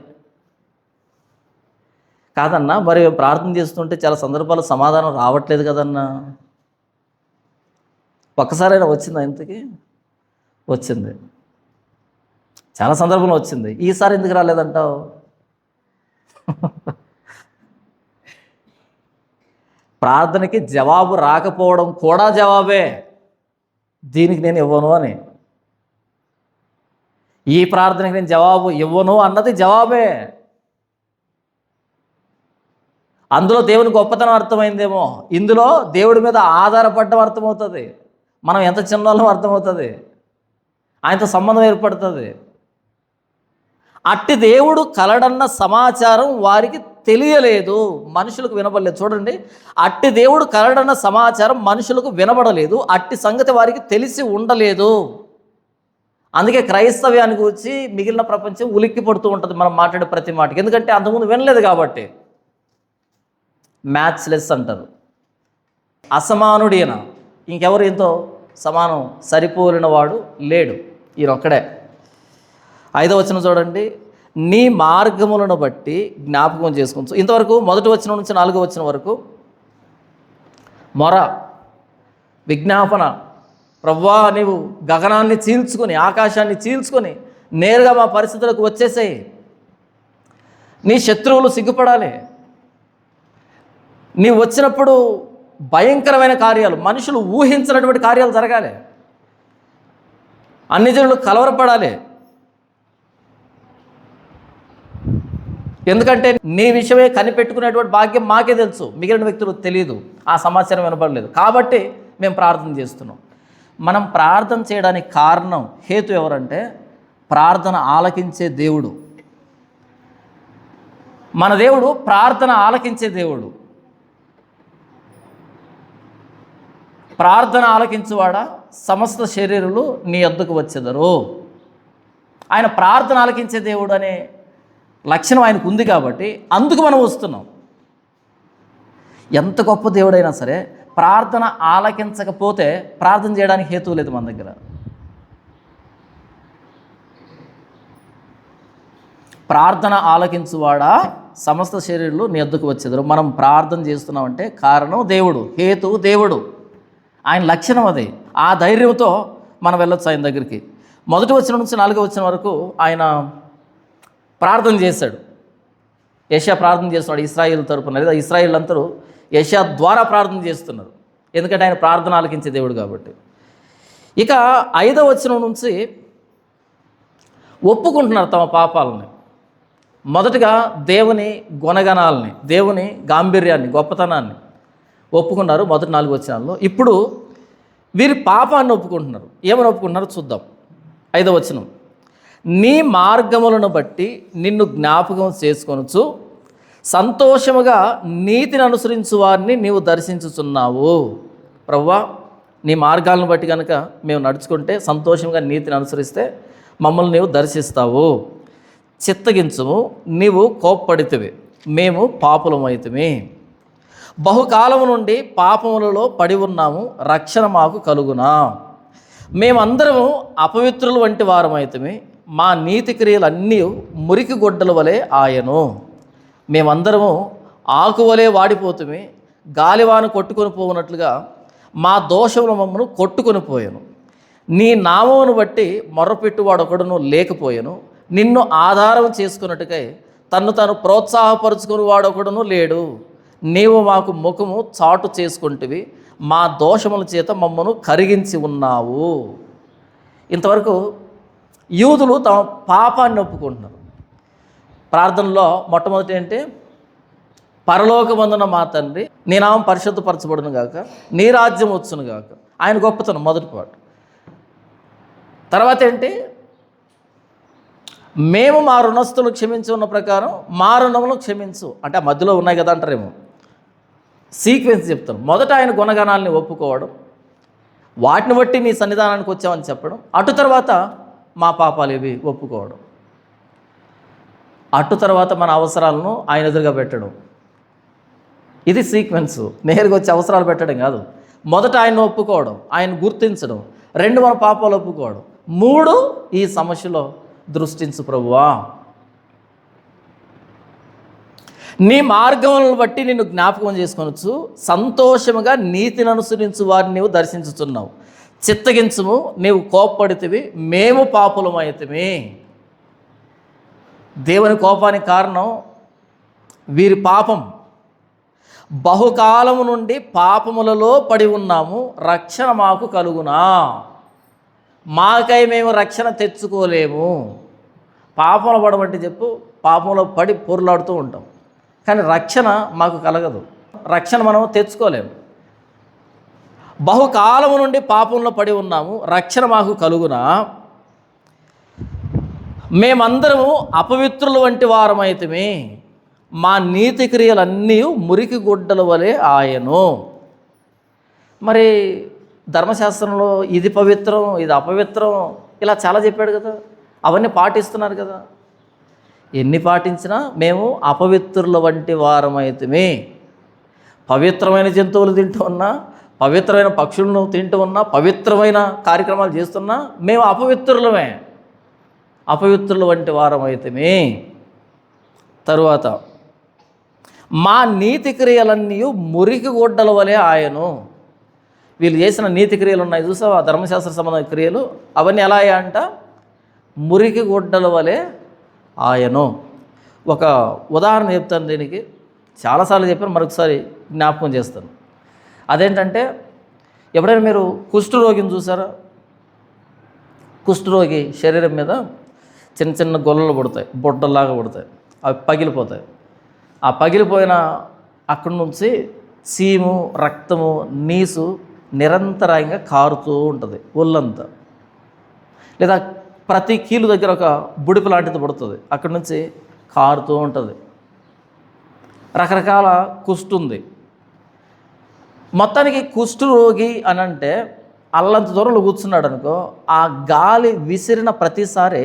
కాదన్నా, మరి ప్రార్థన చేస్తుంటే చాలా సందర్భాలు సమాధానం రావట్లేదు కదన్నా. ఒక్కసారైనా వచ్చిందా? ఇంతకీ వచ్చింది, చాలా సందర్భంలో వచ్చింది. ఈసారి ఎందుకు రాలేదంటావు? ప్రార్థనకి జవాబు రాకపోవడం కూడా జవాబే. దీనికి నేను ఇవ్వను అని, ఈ ప్రార్థనకి నేను జవాబు ఇవ్వను అన్నది జవాబే. అందులో దేవుని గొప్పతనం అర్థమైందేమో, ఇందులో దేవుడి మీద ఆధారపడడం అర్థమవుతుంది, మనం ఎంత చిన్నవాళ్ళం అర్థమవుతుంది, ఆయనతో సంబంధం ఏర్పడుతుంది. అట్టి దేవుడు కలడన్న సమాచారం వారికి తెలియలేదు, మనుషులకు వినబడలేదు. చూడండి, అట్టి దేవుడు కలడన్న సమాచారం మనుషులకు వినబడలేదు, అట్టి సంగతి వారికి తెలిసి ఉండలేదు. అందుకే క్రైస్తవ్యాన్ని గురించి మిగిలిన ప్రపంచం ఉలిక్కి పడుతూ ఉంటుంది మనం మాట్లాడే ప్రతి మాటకి. ఎందుకంటే అంతకుముందు వినలేదు కాబట్టి. మ్యాచ్లెస్ అంటారు, అసమానుడైన, ఇంకెవరు ఎంతో సమానం సరిపోలిన వాడు లేడు, ఈయనొక్కడే. 5వ వచనం చూడండి, నీ మార్గములను బట్టి జ్ఞాపకం చేసుకోవచ్చు. ఇంతవరకు 1వ వచనం నుంచి 4వ వచనం వరకు మొర, విజ్ఞాపన. ప్రభువా నీవు గగనాన్ని చీల్చుకొని ఆకాశాన్ని చీల్చుకొని నేరుగా మా పరిస్థితులకు వచ్చేసేయి, నీ శత్రువులు సిగ్గుపడాలి, నీవు వచ్చినప్పుడు భయంకరమైన కార్యాలు, మనుషులు ఊహించినటువంటి కార్యాలు జరగాలి, అన్ని జనులు కలవరపడాలి. ఎందుకంటే నీ విషయమే కనిపెట్టుకునేటువంటి భాగ్యం మాకే తెలుసు, మిగిలిన వ్యక్తులకు తెలియదు, ఆ సమాచారం వినపడలేదు. కాబట్టి మేము ప్రార్థన చేస్తున్నాం. మనం ప్రార్థన చేయడానికి కారణం, హేతు ఎవరంటే ప్రార్థన ఆలకించే దేవుడు. మన దేవుడు ప్రార్థన ఆలకించే దేవుడు. ప్రార్థన ఆలకించువాడా సమస్త శరీరులు నీ వద్దకు వచ్చెదరు. ఆయన ప్రార్థన ఆలకించే దేవుడు అనే లక్షణం ఆయనకు ఉంది కాబట్టి అందుకు మనం వస్తున్నాం. ఎంత గొప్ప దేవుడైనా సరే ప్రార్థన ఆలకించకపోతే ప్రార్థన చేయడానికి హేతువు లేదు మన దగ్గర. ప్రార్థన ఆలకించువాడా సమస్త శరీరులు నీ వద్దకు వచ్చెదరు. మనం ప్రార్థన చేస్తున్నామంటే కారణం దేవుడు, హేతువు దేవుడు, ఆయన లక్షణం అది. ఆ ధైర్యంతో మనం వెళ్ళొచ్చు ఆయన దగ్గరికి. 1వ వచనం నుంచి 4వ వచనం వరకు ఆయన ప్రార్థన చేశాడు. యెషయా ప్రార్థన చేస్తున్నాడు ఇశ్రాయేలు తరపున, లేదా ఇశ్రాయేల్ అందరూ యెషయా ద్వారా ప్రార్థన చేస్తున్నారు, ఎందుకంటే ఆయన ప్రార్థన ఆలకించే దేవుడు కాబట్టి. ఇక 5వ వచనం నుంచి ఒప్పుకుంటున్నారు తమ పాపాలని. మొదటగా దేవుని గుణగణాలని, దేవుని గాంభీర్యాన్ని, గొప్పతనాన్ని ఒప్పుకున్నారు మొదటి 4 వచనాల్లో. ఇప్పుడు వీరి పాపాన్ని ఒప్పుకుంటున్నారు. ఏమని ఒప్పుకుంటున్నారో చూద్దాం. 5వ వచనం, నీ మార్గములను బట్టి నిన్ను జ్ఞాపకం చేసుకొనుచు సంతోషముగా నీతిని అనుసరించు వారిని నీవు దర్శించుచున్నావు. ప్రభువా, నీ మార్గాలను బట్టి కనుక మేము నడుచుకుంటే, సంతోషంగా నీతిని అనుసరిస్తే మమ్మల్ని నీవు దర్శిస్తావు. చిత్తగించుము, నీవు కోప్పడితివి, మేము పాపులమైతిమి. బహుకాలము నుండి పాపములలో పడి ఉన్నాము, రక్షణ మాకు కలుగునా. మేమందరము అపవిత్రుల వంటి వారమైతిమి, మా నీతి క్రియలన్నీ మురికి గొడ్డల వలె ఆయను. మేమందరము ఆకువలే వాడిపోతుమి, గాలివాన కొట్టుకొని పోవునట్లుగా మా దోషములు మమ్మను కొట్టుకొని పోయాను. నీ నామమును బట్టి మొర్రపెట్టువాడొకడును లేకపోయాను. నిన్ను ఆధారం చేసుకున్నట్టుకై తన్ను తాను ప్రోత్సాహపరుచుకుని వాడొకడును లేడు. నీవు మాకు ముఖము చాటు చేసుకుంటువి, మా దోషముల చేత మమ్మను కరిగించి ఉన్నావు. ఇంతవరకు యూదులు తమ పాపాన్ని ఒప్పుకుంటున్నారు. ప్రార్థనలో మొట్టమొదటి ఏంటి? పరలోకమందున మా తండ్రి, నీ నామం పరిశుద్ధపరచబడును గాక, నీ రాజ్యం వచ్చును గాక. ఆయన గొప్పతనం మొదటి పాట. తర్వాత ఏంటి? మేము మా రుణస్తులు క్షమించి ఉన్న ప్రకారం మా రుణములు క్షమించు. అంటే ఆ మధ్యలో ఉన్నాయి కదా అంటారేమో, సీక్వెన్స్ చెప్తాను. మొదట ఆయన గుణగణాలని ఒప్పుకోవడం, వాటిని బట్టి నీ సన్నిధానానికి వచ్చామని చెప్పడం, అటు తర్వాత మా పాపాలు ఇవి ఒప్పుకోవడం, అటు తర్వాత మన అవసరాలను ఆయన ఎదురుగా పెట్టడం. ఇది సీక్వెన్స్. నేరుగా వచ్చి అవసరాలు పెట్టడం కాదు. మొదట ఆయన ఒప్పుకోవడం, ఆయన గుర్తించడం, 2 మన పాపాలు ఒప్పుకోవడం, 3 ఈ సమస్యలో దృష్టించు ప్రభువా. నీ మార్గములను బట్టి నిన్ను జ్ఞాపకం చేసుకొనొచ్చు, సంతోషముగా నీతిని అనుసరించు వారిని నీవు దర్శించుచున్నావు. చిత్తగించుము, నీవు కోప్పడితివి, మేము పాపులమైతిమి. దేవుని కోపానికి కారణం వీరి పాపం. బహుకాలము నుండి పాపములలో పడి ఉన్నాము, రక్షణ మాకు కలుగునా. మాకై మేము రక్షణ తెచ్చుకోలేము. పాపంలో పడమంటే చెప్పు, పాపంలో పడి పొరులాడుతూ ఉంటాం, కానీ రక్షణ మాకు కలగదు, రక్షణ మనం తెచ్చుకోలేము. బహుకాలము నుండి పాపంలో పడి ఉన్నాము, రక్షణ మాకు కలుగునా. మేమందరము అపవిత్రుల వంటి వారమైతిమి, మా నీతి క్రియలన్నీ మురికి గుడ్డల వలె ఆయను. మరి ధర్మశాస్త్రంలో ఇది పవిత్రం, ఇది అపవిత్రం, ఇలా చాలా చెప్పాడు కదా. అవన్నీ పాటిస్తున్నారు కదా. ఎన్ని పాటించినా మేము అపవిత్రుల వంటి వారమైతిమి. పవిత్రమైన జంతువులు తింటూ ఉన్నా, పవిత్రమైన పక్షులను తింటూ ఉన్నా, పవిత్రమైన కార్యక్రమాలు చేస్తున్నా మేము అపవిత్రులమే, అపవిత్రుల వంటి వారమైతిమి. తరువాత మా నీతి క్రియలన్నీ మురికి గుడ్డల వలె ఆయను. వీళ్ళు చేసిన నీతి క్రియలు ఉన్నాయి చూసావా, ధర్మశాస్త్ర సంబంధ క్రియలు, అవన్నీ ఎలా అంట? మురికి గుడ్డల వలె ఆయను. ఒక ఉదాహరణ చెప్తాను దీనికి, చాలాసార్లు చెప్పాను, మరొకసారి జ్ఞాపకం చేస్తాను. అదేంటంటే, ఎప్పుడైనా మీరు కుష్ఠరోగిని చూసారా? కుష్ఠరోగి శరీరం మీద చిన్న చిన్న గొల్లలు పుడతాయి, బొడ్డల్లాగా పుడతాయి, అవి పగిలిపోతాయి. ఆ పగిలిపోయిన అక్కడి నుంచి సీము, రక్తము, నీసు నిరంతరంగా కారుతూ ఉంటుంది ఒళ్ళంతా. లేదా ప్రతి కీలు దగ్గర ఒక బుడిపి లాంటిది పుడుతుంది, అక్కడి నుంచి కారుతూ ఉంటుంది. రకరకాల కుష్టు ఉంది. మొత్తానికి కుష్టు రోగి అని అంటే అల్లంత దూరంలో కూర్చున్నాడు అనుకో, ఆ గాలి విసిరిన ప్రతిసారి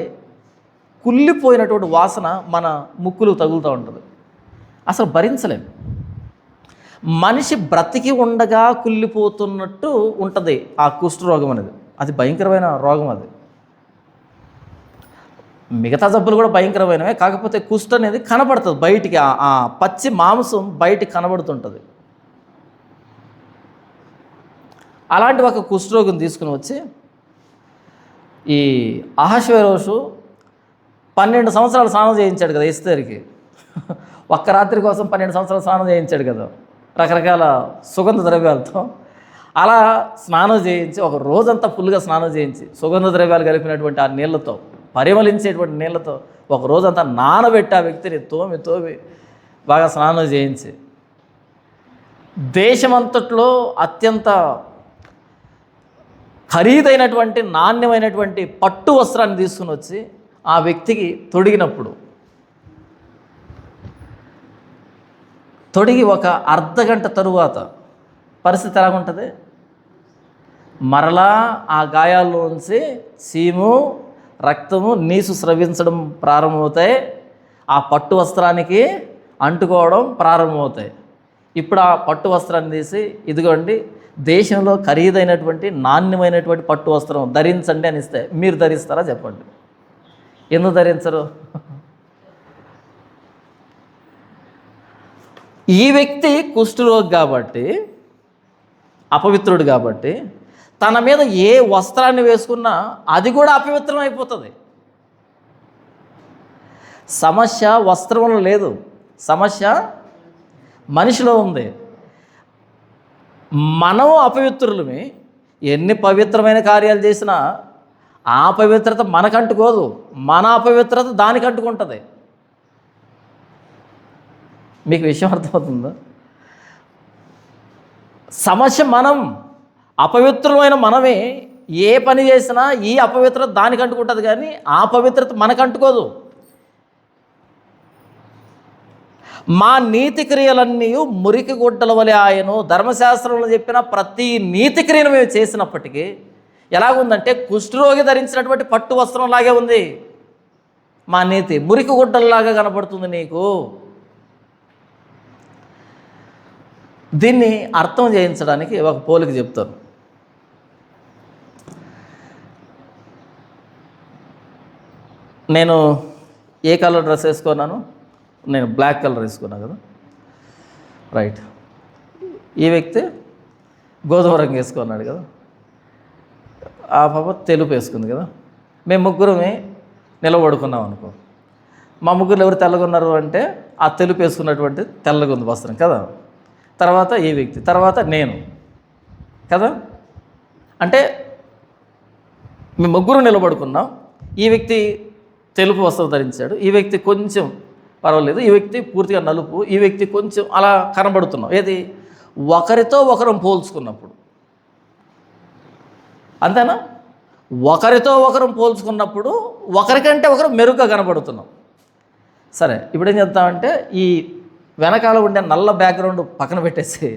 కుళ్ళిపోయినటువంటి వాసన మన ముక్కులు తగులుతూ ఉంటుంది. అసలు భరించలేం. మనిషి బ్రతికి ఉండగా కుళ్ళిపోతున్నట్టు ఉంటుంది ఆ కుష్ఠరోగం అనేది. అది భయంకరమైన రోగం. అది మిగతా జబ్బులు కూడా భయంకరమైనవే, కాకపోతే కుష్ఠ అనేది కనబడుతుంది బయటికి, ఆ పచ్చి మాంసం బయటికి కనబడుతుంటుంది. అలాంటి ఒక కుష్ఠరోగం తీసుకుని వచ్చి ఈ అహష్వేరోషు 12 సంవత్సరాలు స్నానం చేయించాడు కదా ఎస్తేరుకి. ఒక్క రాత్రి కోసం 12 సంవత్సరాలు స్నానం చేయించాడు కదా రకరకాల సుగంధ ద్రవ్యాలతో. అలా స్నానం చేయించి ఒక రోజంతా ఫుల్గా స్నానం చేయించి సుగంధ ద్రవ్యాలు కలిపినటువంటి ఆ నీళ్లతో, పరిమళించేటువంటి నీళ్లతో ఒక రోజంతా నానబెట్టి ఆ వ్యక్తిని తోమి బాగా స్నానం చేయించి దేశమంతట్లో అత్యంత ఖరీదైనటువంటి నాణ్యమైనటువంటి పట్టు వస్త్రాన్ని తీసుకుని వచ్చి ఆ వ్యక్తికి తొడిగినప్పుడు తొడిగి ఒక అర్ధగంట తరువాత పరిస్థితి ఎలాగుంటుంది? మరలా ఆ గాయాల్లోంచి చీము, రక్తము, నీసు స్రవించడం ప్రారంభమవుతాయి. ఆ పట్టు వస్త్రానికి అంటుకోవడం ప్రారంభమవుతాయి. ఇప్పుడు ఆ పట్టు వస్త్రాన్ని తీసి, ఇదిగోండి దేశంలో ఖరీదైనటువంటి నాణ్యమైనటువంటి పట్టు వస్త్రం ధరించండి అని ఇస్తే మీరు ధరిస్తారా? చెప్పండి. ఎందుకు ధరించరు? ఈ వ్యక్తి కుష్ఠరోగి కాబట్టి, అపవిత్రుడు కాబట్టి, తన మీద ఏ వస్త్రాన్ని వేసుకున్నా అది కూడా అపవిత్రం అయిపోతుంది. సమస్య వస్త్రంలో లేదు, సమస్య మనిషిలో ఉంది. మనం అపవిత్రులమే. ఎన్ని పవిత్రమైన కార్యాలు చేసినా ఆ పవిత్రత మనకంటుకోదు, మన అపవిత్రత దానికి అంటుకుంటుంది. మీకు విషయం అర్థమవుతుందా? సమస్య మనం, అపవిత్రమైన మనమే. ఏ పని చేసినా ఈ అపవిత్రత దానికి అంటుకుంటుంది, కానీ ఆ పవిత్రత మనకంటుకోదు. మా నీతి క్రియలన్నీ మురికి గుడ్డల వలె ఆయను. ధర్మశాస్త్రంలో చెప్పిన ప్రతి నీతి క్రియను మేము చేసినప్పటికీ ఎలాగుందంటే కుష్ఠరోగి ధరించినటువంటి పట్టు వస్త్రంలాగే ఉంది. మా నీతి మురికి గుడ్డల్లాగా కనపడుతుంది నీకు. దీన్ని అర్థం చేయించడానికి ఒక పోలిక చెప్తాను. నేను ఏ కలర్ డ్రెస్ వేసుకున్నాను? నేను బ్లాక్ కలర్ వేసుకున్నాను కదా, రైట్. ఈ వ్యక్తి గోధుమ రంగు వేసుకున్నాడు కదా, ఆ పాప తెలుపు వేసుకుంది కదా. మేము ముగ్గురమే నిలబడుకున్నాం అనుకో. మా ముగ్గురు ఎవరు తెల్లగొన్నారు అంటే ఆ తెలుపు వేసుకున్నటువంటి తెల్లగా ఉంది వస్త్రం కదా, తర్వాత ఈ వ్యక్తి, తర్వాత నేను కదా. అంటే మేము ముగ్గురు నిలబడుకున్నాం. ఈ వ్యక్తి తెలుపు వస్త్రం ధరించాడు, ఈ వ్యక్తి కొంచెం పర్వాలేదు, ఈ వ్యక్తి పూర్తిగా నలుపు, ఈ వ్యక్తి కొంచెం అలా కనబడుతున్నాం. ఏది? ఒకరితో ఒకరం పోల్చుకున్నప్పుడు. అంతేనా? ఒకరితో ఒకరం పోల్చుకున్నప్పుడు ఒకరికంటే ఒకరు మెరుగ్గా కనబడుతున్నాం. సరే, ఇప్పుడు ఏం చేద్దామంటే ఈ వెనకాల ఉండే నల్ల బ్యాక్గ్రౌండ్ పక్కన పెట్టేసి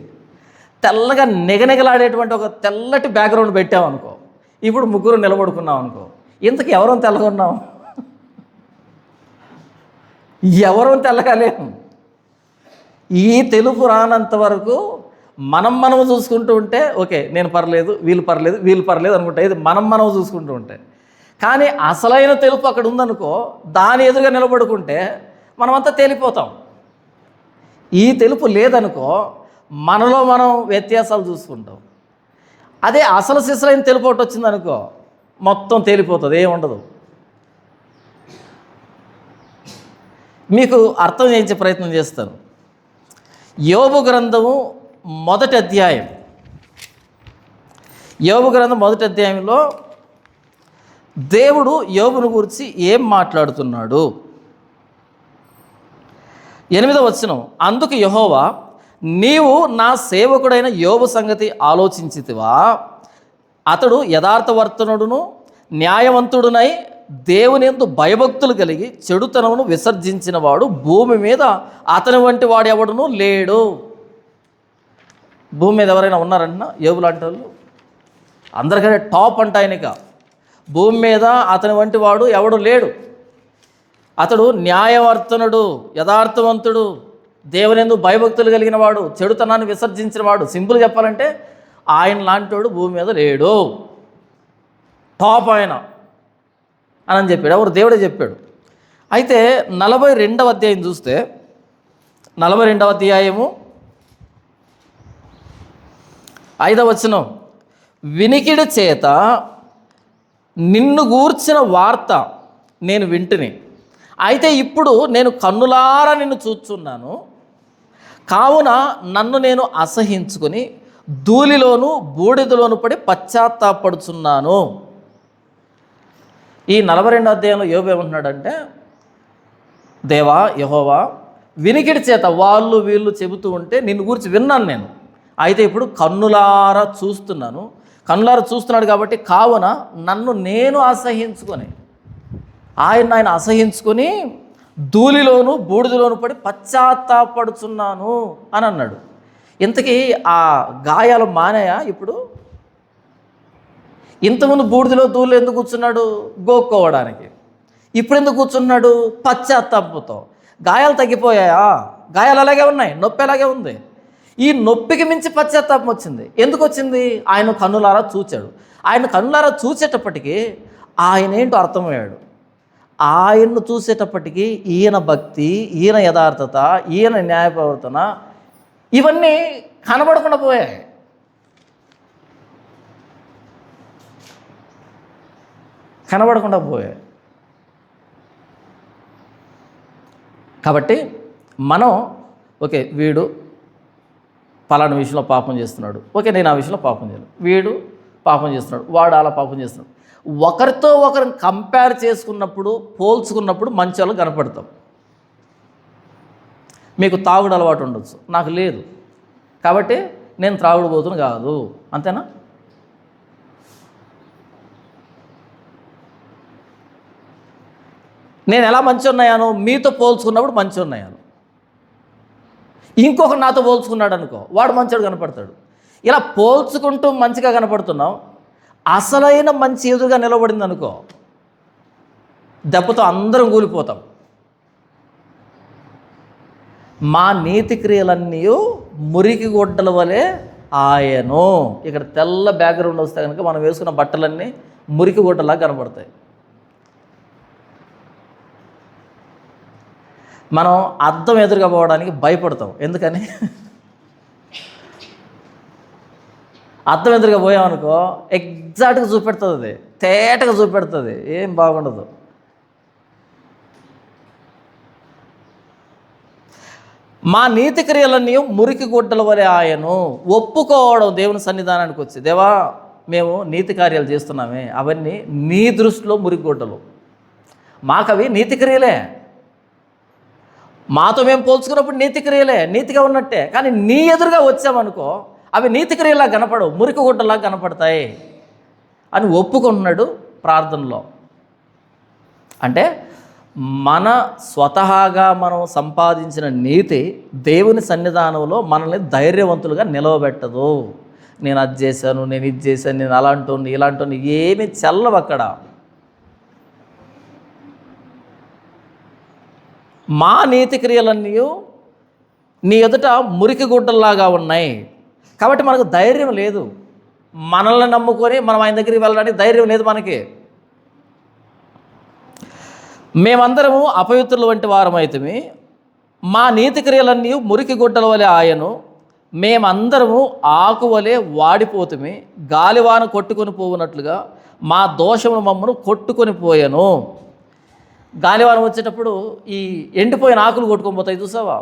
తెల్లగా నిగనిగలాడేటువంటి ఒక తెల్లటి బ్యాక్గ్రౌండ్ పెట్టామనుకో. ఇప్పుడు ముగ్గురు నిలబడుకున్నాం అనుకో. ఇంతకు ఎవరో తెల్లగా ఉన్నాం? ఎవరూ తెల్లగలేము. ఈ తెలుపు రానంత వరకు మనము చూసుకుంటూ ఉంటే ఓకే, నేను పర్లేదు, వీళ్ళు పర్లేదు, వీళ్ళు పర్లేదు అనుకుంటా. ఇది మనం చూసుకుంటూ ఉంటే. కానీ అసలైన తెలుపు అక్కడ ఉందనుకో, దాని ఎదురుగా నిలబడుకుంటే మనమంతా తేలిపోతాం. ఈ తెలుపు లేదనుకో, మనలో మనం వ్యత్యాసాలు చూసుకుంటాం. అదే అసలు సిసలైన తెలుపు ఒకటి వచ్చిందనుకో, మొత్తం తేలిపోతుంది, ఏముండదు. మీకు అర్థం చేయించే ప్రయత్నం చేస్తాను. యోబు గ్రంథము మొదటి అధ్యాయం, యోబు గ్రంథం మొదటి అధ్యాయంలో దేవుడు యోబును గురించి ఏం మాట్లాడుతున్నాడు? 8వ వచనం, అందుకు యెహోవా, నీవు నా సేవకుడైన యోబు సంగతి ఆలోచించితివా? అతడు యథార్థవర్తనుడును న్యాయవంతుడునై దేవుని యందు భయభక్తులు కలిగి చెడుతనమును విసర్జించిన వాడు భూమి మీద అతని వంటి వాడు ఎవడును లేడు. భూమి మీద ఎవరైనా ఉన్నారన్నా యోబు లాంటి వాళ్ళు? అందరికంటే టాప్ అంట ఆయనక. భూమి మీద అతని వంటి వాడు ఎవడు లేడు. అతడు న్యాయవర్తనుడు, యథార్థవంతుడు, దేవుని యందు భయభక్తులు కలిగిన వాడు, చెడుతనాన్ని విసర్జించిన వాడు. సింపుల్ చెప్పాలంటే ఆయన లాంటి వాడు భూమి మీద లేడు, టాప్ ఆయన అని చెప్పాడు. ఎవరు? దేవుడే చెప్పాడు. అయితే 42వ అధ్యాయం చూస్తే, 42వ అధ్యాయము 5వ వచనం, వినికిడి చేత నిన్ను గూర్చిన వార్త నేను వింటిని, అయితే ఇప్పుడు నేను కన్నులారా నిన్ను చూచున్నాను, కావున నన్ను నేను అసహించుకొని ధూళిలోను బూడిదలోను పడి పశ్చాత్తాపడుచున్నాను. ఈ 42వ అధ్యాయంలో యోబు ఏమంటున్నాడంటే, దేవా యెహోవా, వినికిడి చేత వాళ్ళు వీళ్ళు చెబుతూ ఉంటే నిన్ను గురించి విన్నాను నేను, అయితే ఇప్పుడు కన్నులారా చూస్తున్నాను. కన్నులారా చూస్తున్నాడు కాబట్టి కావున నన్ను నేను అసహించుకొని, ఆయన అసహించుకొని ధూళిలోను బూడిదలోను పడి పశ్చాత్తాపడుచున్నాను అని అన్నాడు. ఇంతకీ ఆ గాయాలు మానాయా ఇప్పుడు? ఇంతకుముందు బూడిదలో ధూళిలో ఎందుకు కూర్చున్నాడు? గోక్కోవడానికి. ఇప్పుడు ఎందుకు కూర్చున్నాడు? పశ్చాత్తాపంతో. గాయాలు తగ్గిపోయాయా? గాయాలు అలాగే ఉన్నాయి, నొప్పి అలాగే ఉంది. ఈ నొప్పికి మించి పశ్చాత్తాపం వచ్చింది. ఎందుకు వచ్చింది? ఆయన కన్నులారా చూచాడు. ఆయన కన్నులారా చూసేటప్పటికీ ఆయన ఏంటో అర్థమయ్యాడు. ఆయన్ను చూసేటప్పటికీ ఈయన భక్తి, ఈయన యథార్థత, ఈయన న్యాయప్రవర్తన ఇవన్నీ కనబడకుండా పోయాయి. కనబడకుండా పోయాయి. కాబట్టి మనం ఓకే, వీడు పలానా విషయంలో పాపం చేస్తున్నాడు, ఓకే నేను ఆ విషయంలో పాపం చేయను, వీడు పాపం చేస్తున్నాడు, వాడు అలా పాపం చేస్తున్నాడు. ఒకరితో ఒకరిని కంపేర్ చేసుకున్నప్పుడు, పోల్చుకున్నప్పుడు మంచి వాళ్ళు కనపడతాం. మీకు తాగుడు అలవాటు ఉండొచ్చు, నాకు లేదు, కాబట్టి నేను త్రాగుడు పోతును కాదు, అంతేనా? నేను ఎలా మంచి ఉన్నాయాను? మీతో పోల్చుకున్నప్పుడు మంచి ఉన్నాయాను. ఇంకొకరు నాతో పోల్చుకున్నాడు అనుకో, వాడు మంచోడు కనపడతాడు. ఇలా పోల్చుకుంటూ మంచిగా కనపడుతున్నాం. అసలైన మంచి ఎదురుగా నిలబడింది అనుకో, దెబ్బతో అందరం కూలిపోతాం. మా నీతి క్రియలన్నీ మురికి గుడ్డల వలె ఆయను. ఇక్కడ తెల్ల బ్యాక్గ్రౌండ్ వస్తే కనుక మనం వేసుకున్న బట్టలన్నీ మురికి గుడ్డలా కనపడతాయి. మనం అద్దం ఎదురుగా పోవడానికి భయపడతాం. ఎందుకని? అద్దం ఎదురుగా పోయామనుకో ఎగ్జాక్ట్గా చూపెడుతుంది, అది తేటగా చూపెడుతుంది, ఏం బాగుండదు. మా నీతి క్రియలన్నీ మురికి గుడ్డల వలె ఆయను. ఒప్పుకోవడం దేవుని సన్నిధానానికి వచ్చి, దేవా మేము నీతి కార్యాలు చేస్తున్నామే, అవన్నీ నీ దృష్టిలో మురికి గుడ్డలు, మాకవి నీతి క్రియలే. మాతో మేము పోల్చుకున్నప్పుడు నీతి క్రియలే, నీతిగా ఉన్నట్టే. కానీ నీ ఎదురుగా వచ్చామనుకో అవి నీతి క్రియలా కనపడవు, మురికి గుడ్డలా కనపడతాయి అని ఒప్పుకుంటున్నాడు ప్రార్థనలో. అంటే మన స్వతహాగా మనం సంపాదించిన నీతి దేవుని సన్నిధానంలో మనల్ని ధైర్యవంతులుగా నిలవబెట్టదు. నేను అది చేశాను, నేను ఇది చేశాను, నేను అలాంటి ఇలాంటి ఏమీ చెల్లవు అక్కడ. మా నీతి క్రియలన్నీ నీ ఎదుట మురికి గుడ్డల్లాగా ఉన్నాయి. కాబట్టి మనకు ధైర్యం లేదు, మనల్ని నమ్ముకొని మనం ఆయన దగ్గరికి వెళ్ళడానికి ధైర్యం లేదు మనకి. మేమందరము అపవిత్రుల వంటి వారమైతిమి, మా నీతి క్రియలన్నీ మురికి గుడ్డల వలె ఆయను. మేమందరము ఆకు వలె వాడిపోతుమి, గాలివాన కొట్టుకొని పోవునట్లుగా మా దోషములు మమ్మను కొట్టుకొని పోయాను. గాలివాన వచ్చేటప్పుడు ఈ ఎండిపోయిన ఆకులు కొట్టుకొని పోతాయి, చూసావా?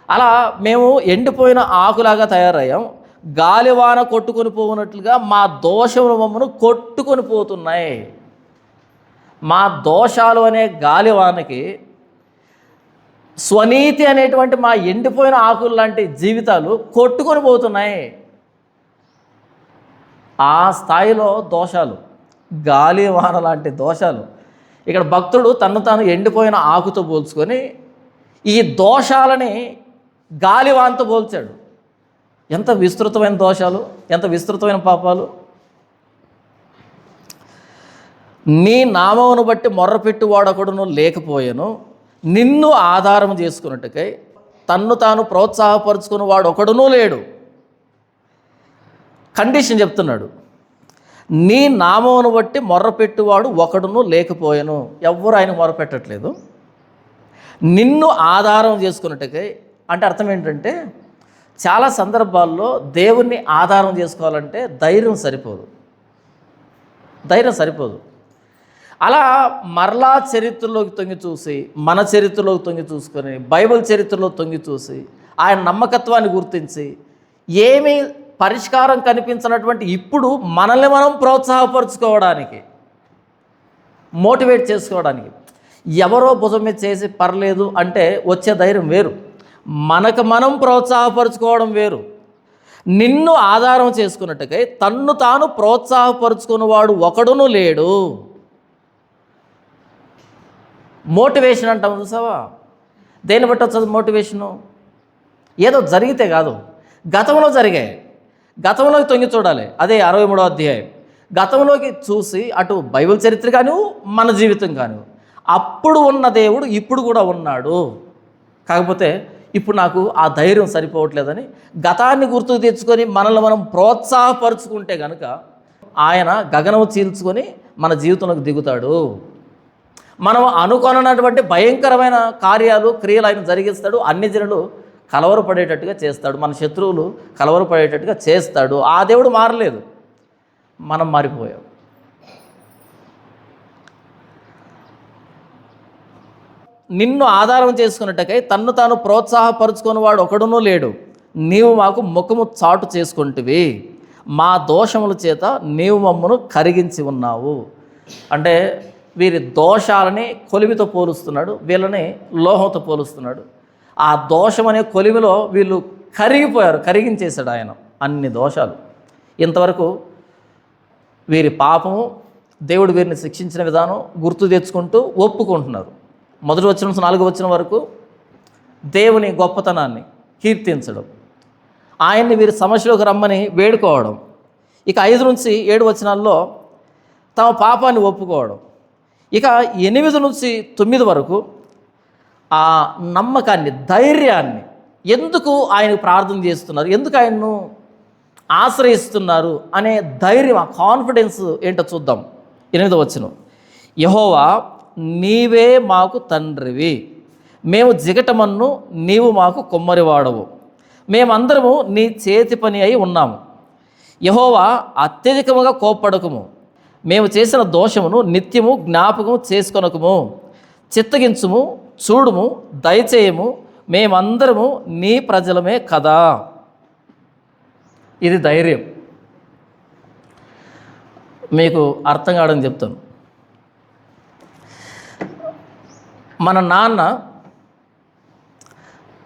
అలా మేము ఎండిపోయిన ఆకులాగా తయారయ్యాం. గాలివాన కొట్టుకొని పోవునట్లుగా మా దోషములు మమ్మను కొట్టుకొని పోతున్నాయి. మా దోషాలు అనే గాలివానకి స్వనీతి అనేటువంటి మా ఎండిపోయిన ఆకులు లాంటి జీవితాలు కొట్టుకొని పోతున్నాయి. ఆ స్థాయిలో దోషాలు, గాలివాన లాంటి దోషాలు. ఇక్కడ భక్తుడు తను తాను ఎండిపోయిన ఆకుతో పోల్చుకొని ఈ దోషాలని గాలివానతో పోల్చాడు. ఎంత విస్తృతమైన దోషాలు, ఎంత విస్తృతమైన పాపాలు. నీ నామమును బట్టి మొర్రపెట్టు వాడొకడును లేకపోయాను, నిన్ను ఆధారం చేసుకున్నట్టుకై తన్ను తాను ప్రోత్సాహపరుచుకుని వాడు ఒకడునూ లేడు. కండిషన్ చెప్తున్నాడు, నీ నామమును బట్టి మొర్రపెట్టువాడు ఒకడును లేకపోయాను. ఎవ్వరు ఆయన మొర్రపెట్టట్లేదు. నిన్ను ఆధారం చేసుకున్నట్టుకై అంటే అర్థం ఏంటంటే, చాలా సందర్భాల్లో దేవుణ్ణి ఆధారం చేసుకోవాలంటే ధైర్యం సరిపోదు. అలా మరలా చరిత్రలోకి తొంగి చూసి, మన చరిత్రలోకి తొంగి చూసుకొని, బైబిల్ చరిత్రలో తొంగి చూసి, ఆయన నమ్మకత్వాన్ని గుర్తించి, ఏమీ పరిష్కారం కనిపించినటువంటి ఇప్పుడు మనల్ని మనం ప్రోత్సాహపరుచుకోవడానికి, మోటివేట్ చేసుకోవడానికి, ఎవరో భుజం మీద చేసి పర్లేదు అంటే వచ్చే ధైర్యం వేరు, మనకు మనం ప్రోత్సాహపరుచుకోవడం వేరు. నిన్ను ఆధారం చేసుకున్నట్టుకై తన్ను తాను ప్రోత్సాహపరుచుకున్నవాడు ఒకడును లేడు. మోటివేషన్ అంటాం చూసావా, దేన్ని బట్టి వచ్చేది మోటివేషను? ఏదో జరిగితే కాదు, గతంలో జరిగాయి, గతంలోకి తొంగి చూడాలి. అదే 63వ అధ్యాయం. గతంలోకి చూసి అటు బైబిల్ చరిత్ర కాను, మన జీవితం కాను, అప్పుడు ఉన్న దేవుడు ఇప్పుడు కూడా ఉన్నాడు. కాకపోతే ఇప్పుడు నాకు ఆ ధైర్యం సరిపోవట్లేదని గతాన్ని గుర్తుకు తెచ్చుకొని మనల్ని మనం ప్రోత్సాహపరుచుకుంటే కనుక ఆయన గగనం చీల్చుకొని మన జీవితంలోకి దిగుతాడు. మనం అనుకొనటువంటి భయంకరమైన కార్యాలు, క్రియలు ఆయన జరిగిస్తాడు. అన్ని జనులు కలవరపడేటట్టుగా చేస్తాడు, మన శత్రువులు కలవరపడేటట్టుగా చేస్తాడు. ఆ దేవుడు మారలేదు, మనం మారిపోయాం. నిన్ను ఆధారం చేసుకున్నట్టుకై తన్ను తాను ప్రోత్సాహపరుచుకుని వాడు ఒకడునూ లేడు. నీవు మాకు ముఖము చాటు చేసుకుంటువి, మా దోషముల చేత నీవు మమ్మను కరిగించి ఉన్నావు. అంటే వీరి దోషాలని కొలిమితో పోలుస్తున్నాడు, వీళ్ళని లోహంతో పోలుస్తున్నాడు. ఆ దోషం అనే కొలిమిలో వీళ్ళు కరిగిపోయారు, కరిగించేశాడు ఆయన అన్ని దోషాలు. ఇంతవరకు వీరి పాపము, దేవుడు వీరిని శిక్షించిన విధానం గుర్తు తెచ్చుకుంటూ ఒప్పుకుంటున్నారు. 1వ వచనం నుంచి 4వ వచనం వరకు దేవుని గొప్పతనాన్ని కీర్తించడం, ఆయన్ని వీరి సమస్యలోకి రమ్మని వేడుకోవడం. ఇక 5 నుంచి 7 వచనాల్లో తమ పాపాన్ని ఒప్పుకోవడం. ఇక 8 నుంచి 9 వరకు ఆ నమ్మకాన్ని, ధైర్యాన్ని, ఎందుకు ఆయనకు ప్రార్థన చేస్తున్నారు, ఎందుకు ఆయన్ను ఆశ్రయిస్తున్నారు అనే ధైర్యం, ఆ కాన్ఫిడెన్స్ ఏంటో చూద్దాం. 8వ వచనం. యెహోవా నీవే మాకు తండ్రివి, మేము జిగటమన్ను, నీవు మాకు కొమ్మరివాడవు, మేమందరము నీ చేతి పని అయి ఉన్నాము. యెహోవా అత్యధికముగా కోప్పడకము, మేము చేసిన దోషమును నిత్యము జ్ఞాపకము చేసుకొనకము. చిత్తగించుము, చూడుము, దయచేయము, మేమందరము నీ ప్రజలమే కదా. ఇది ధైర్యం. మీకు అర్థం కావడం చెప్తాను. మన నాన్న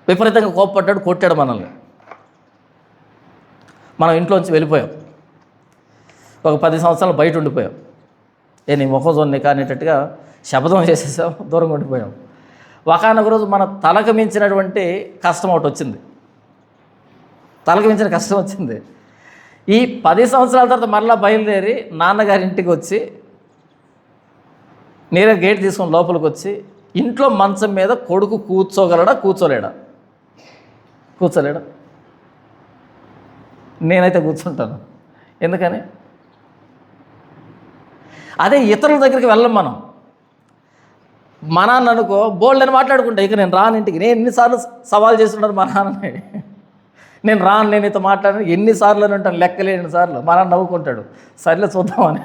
విపరీతంగా కోప్పడ్డాడు, కొట్టాడు మనల్ని. మనం ఇంట్లోంచి వెళ్ళిపోయాం, ఒక 10 సంవత్సరాలు బయట ఉండిపోయాం. నీ ముఖం చూడని కానేటట్టుగా శబ్దం చేసేసాం, దూరంగా ఉండిపోయాం. ఒకనొక రోజు మన తలకు మించినటువంటి కష్టం ఒకటి వచ్చింది, తలకు మించిన కష్టం వచ్చింది. ఈ 10 సంవత్సరాల తర్వాత మరలా బయలుదేరి నాన్నగారి ఇంటికి వచ్చి నేరే గేట్ తీసుకొని లోపలికి వచ్చి ఇంట్లో మంచం మీద కొడుకు కూర్చోగలడా, కూర్చోలేడా? కూర్చోలేడా? నేనైతే కూర్చుంటాను. ఎందుకని? అదే ఇతరుల దగ్గరికి వెళ్ళం మనం. మా నాన్న అనుకో బోల్డ్ అని మాట్లాడుకుంటా, ఇక నేను రాను ఇంటికి. నేను ఎన్నిసార్లు సవాల్ చేస్తున్నాను మా నాన్నని, నేను రాను, నేను ఇంత మాట్లాడిన ఎన్నిసార్లు అని ఉంటాను, లెక్కలేని సార్లు. మా నాన్న నవ్వుకుంటాడు, సర్లే చూద్దామని,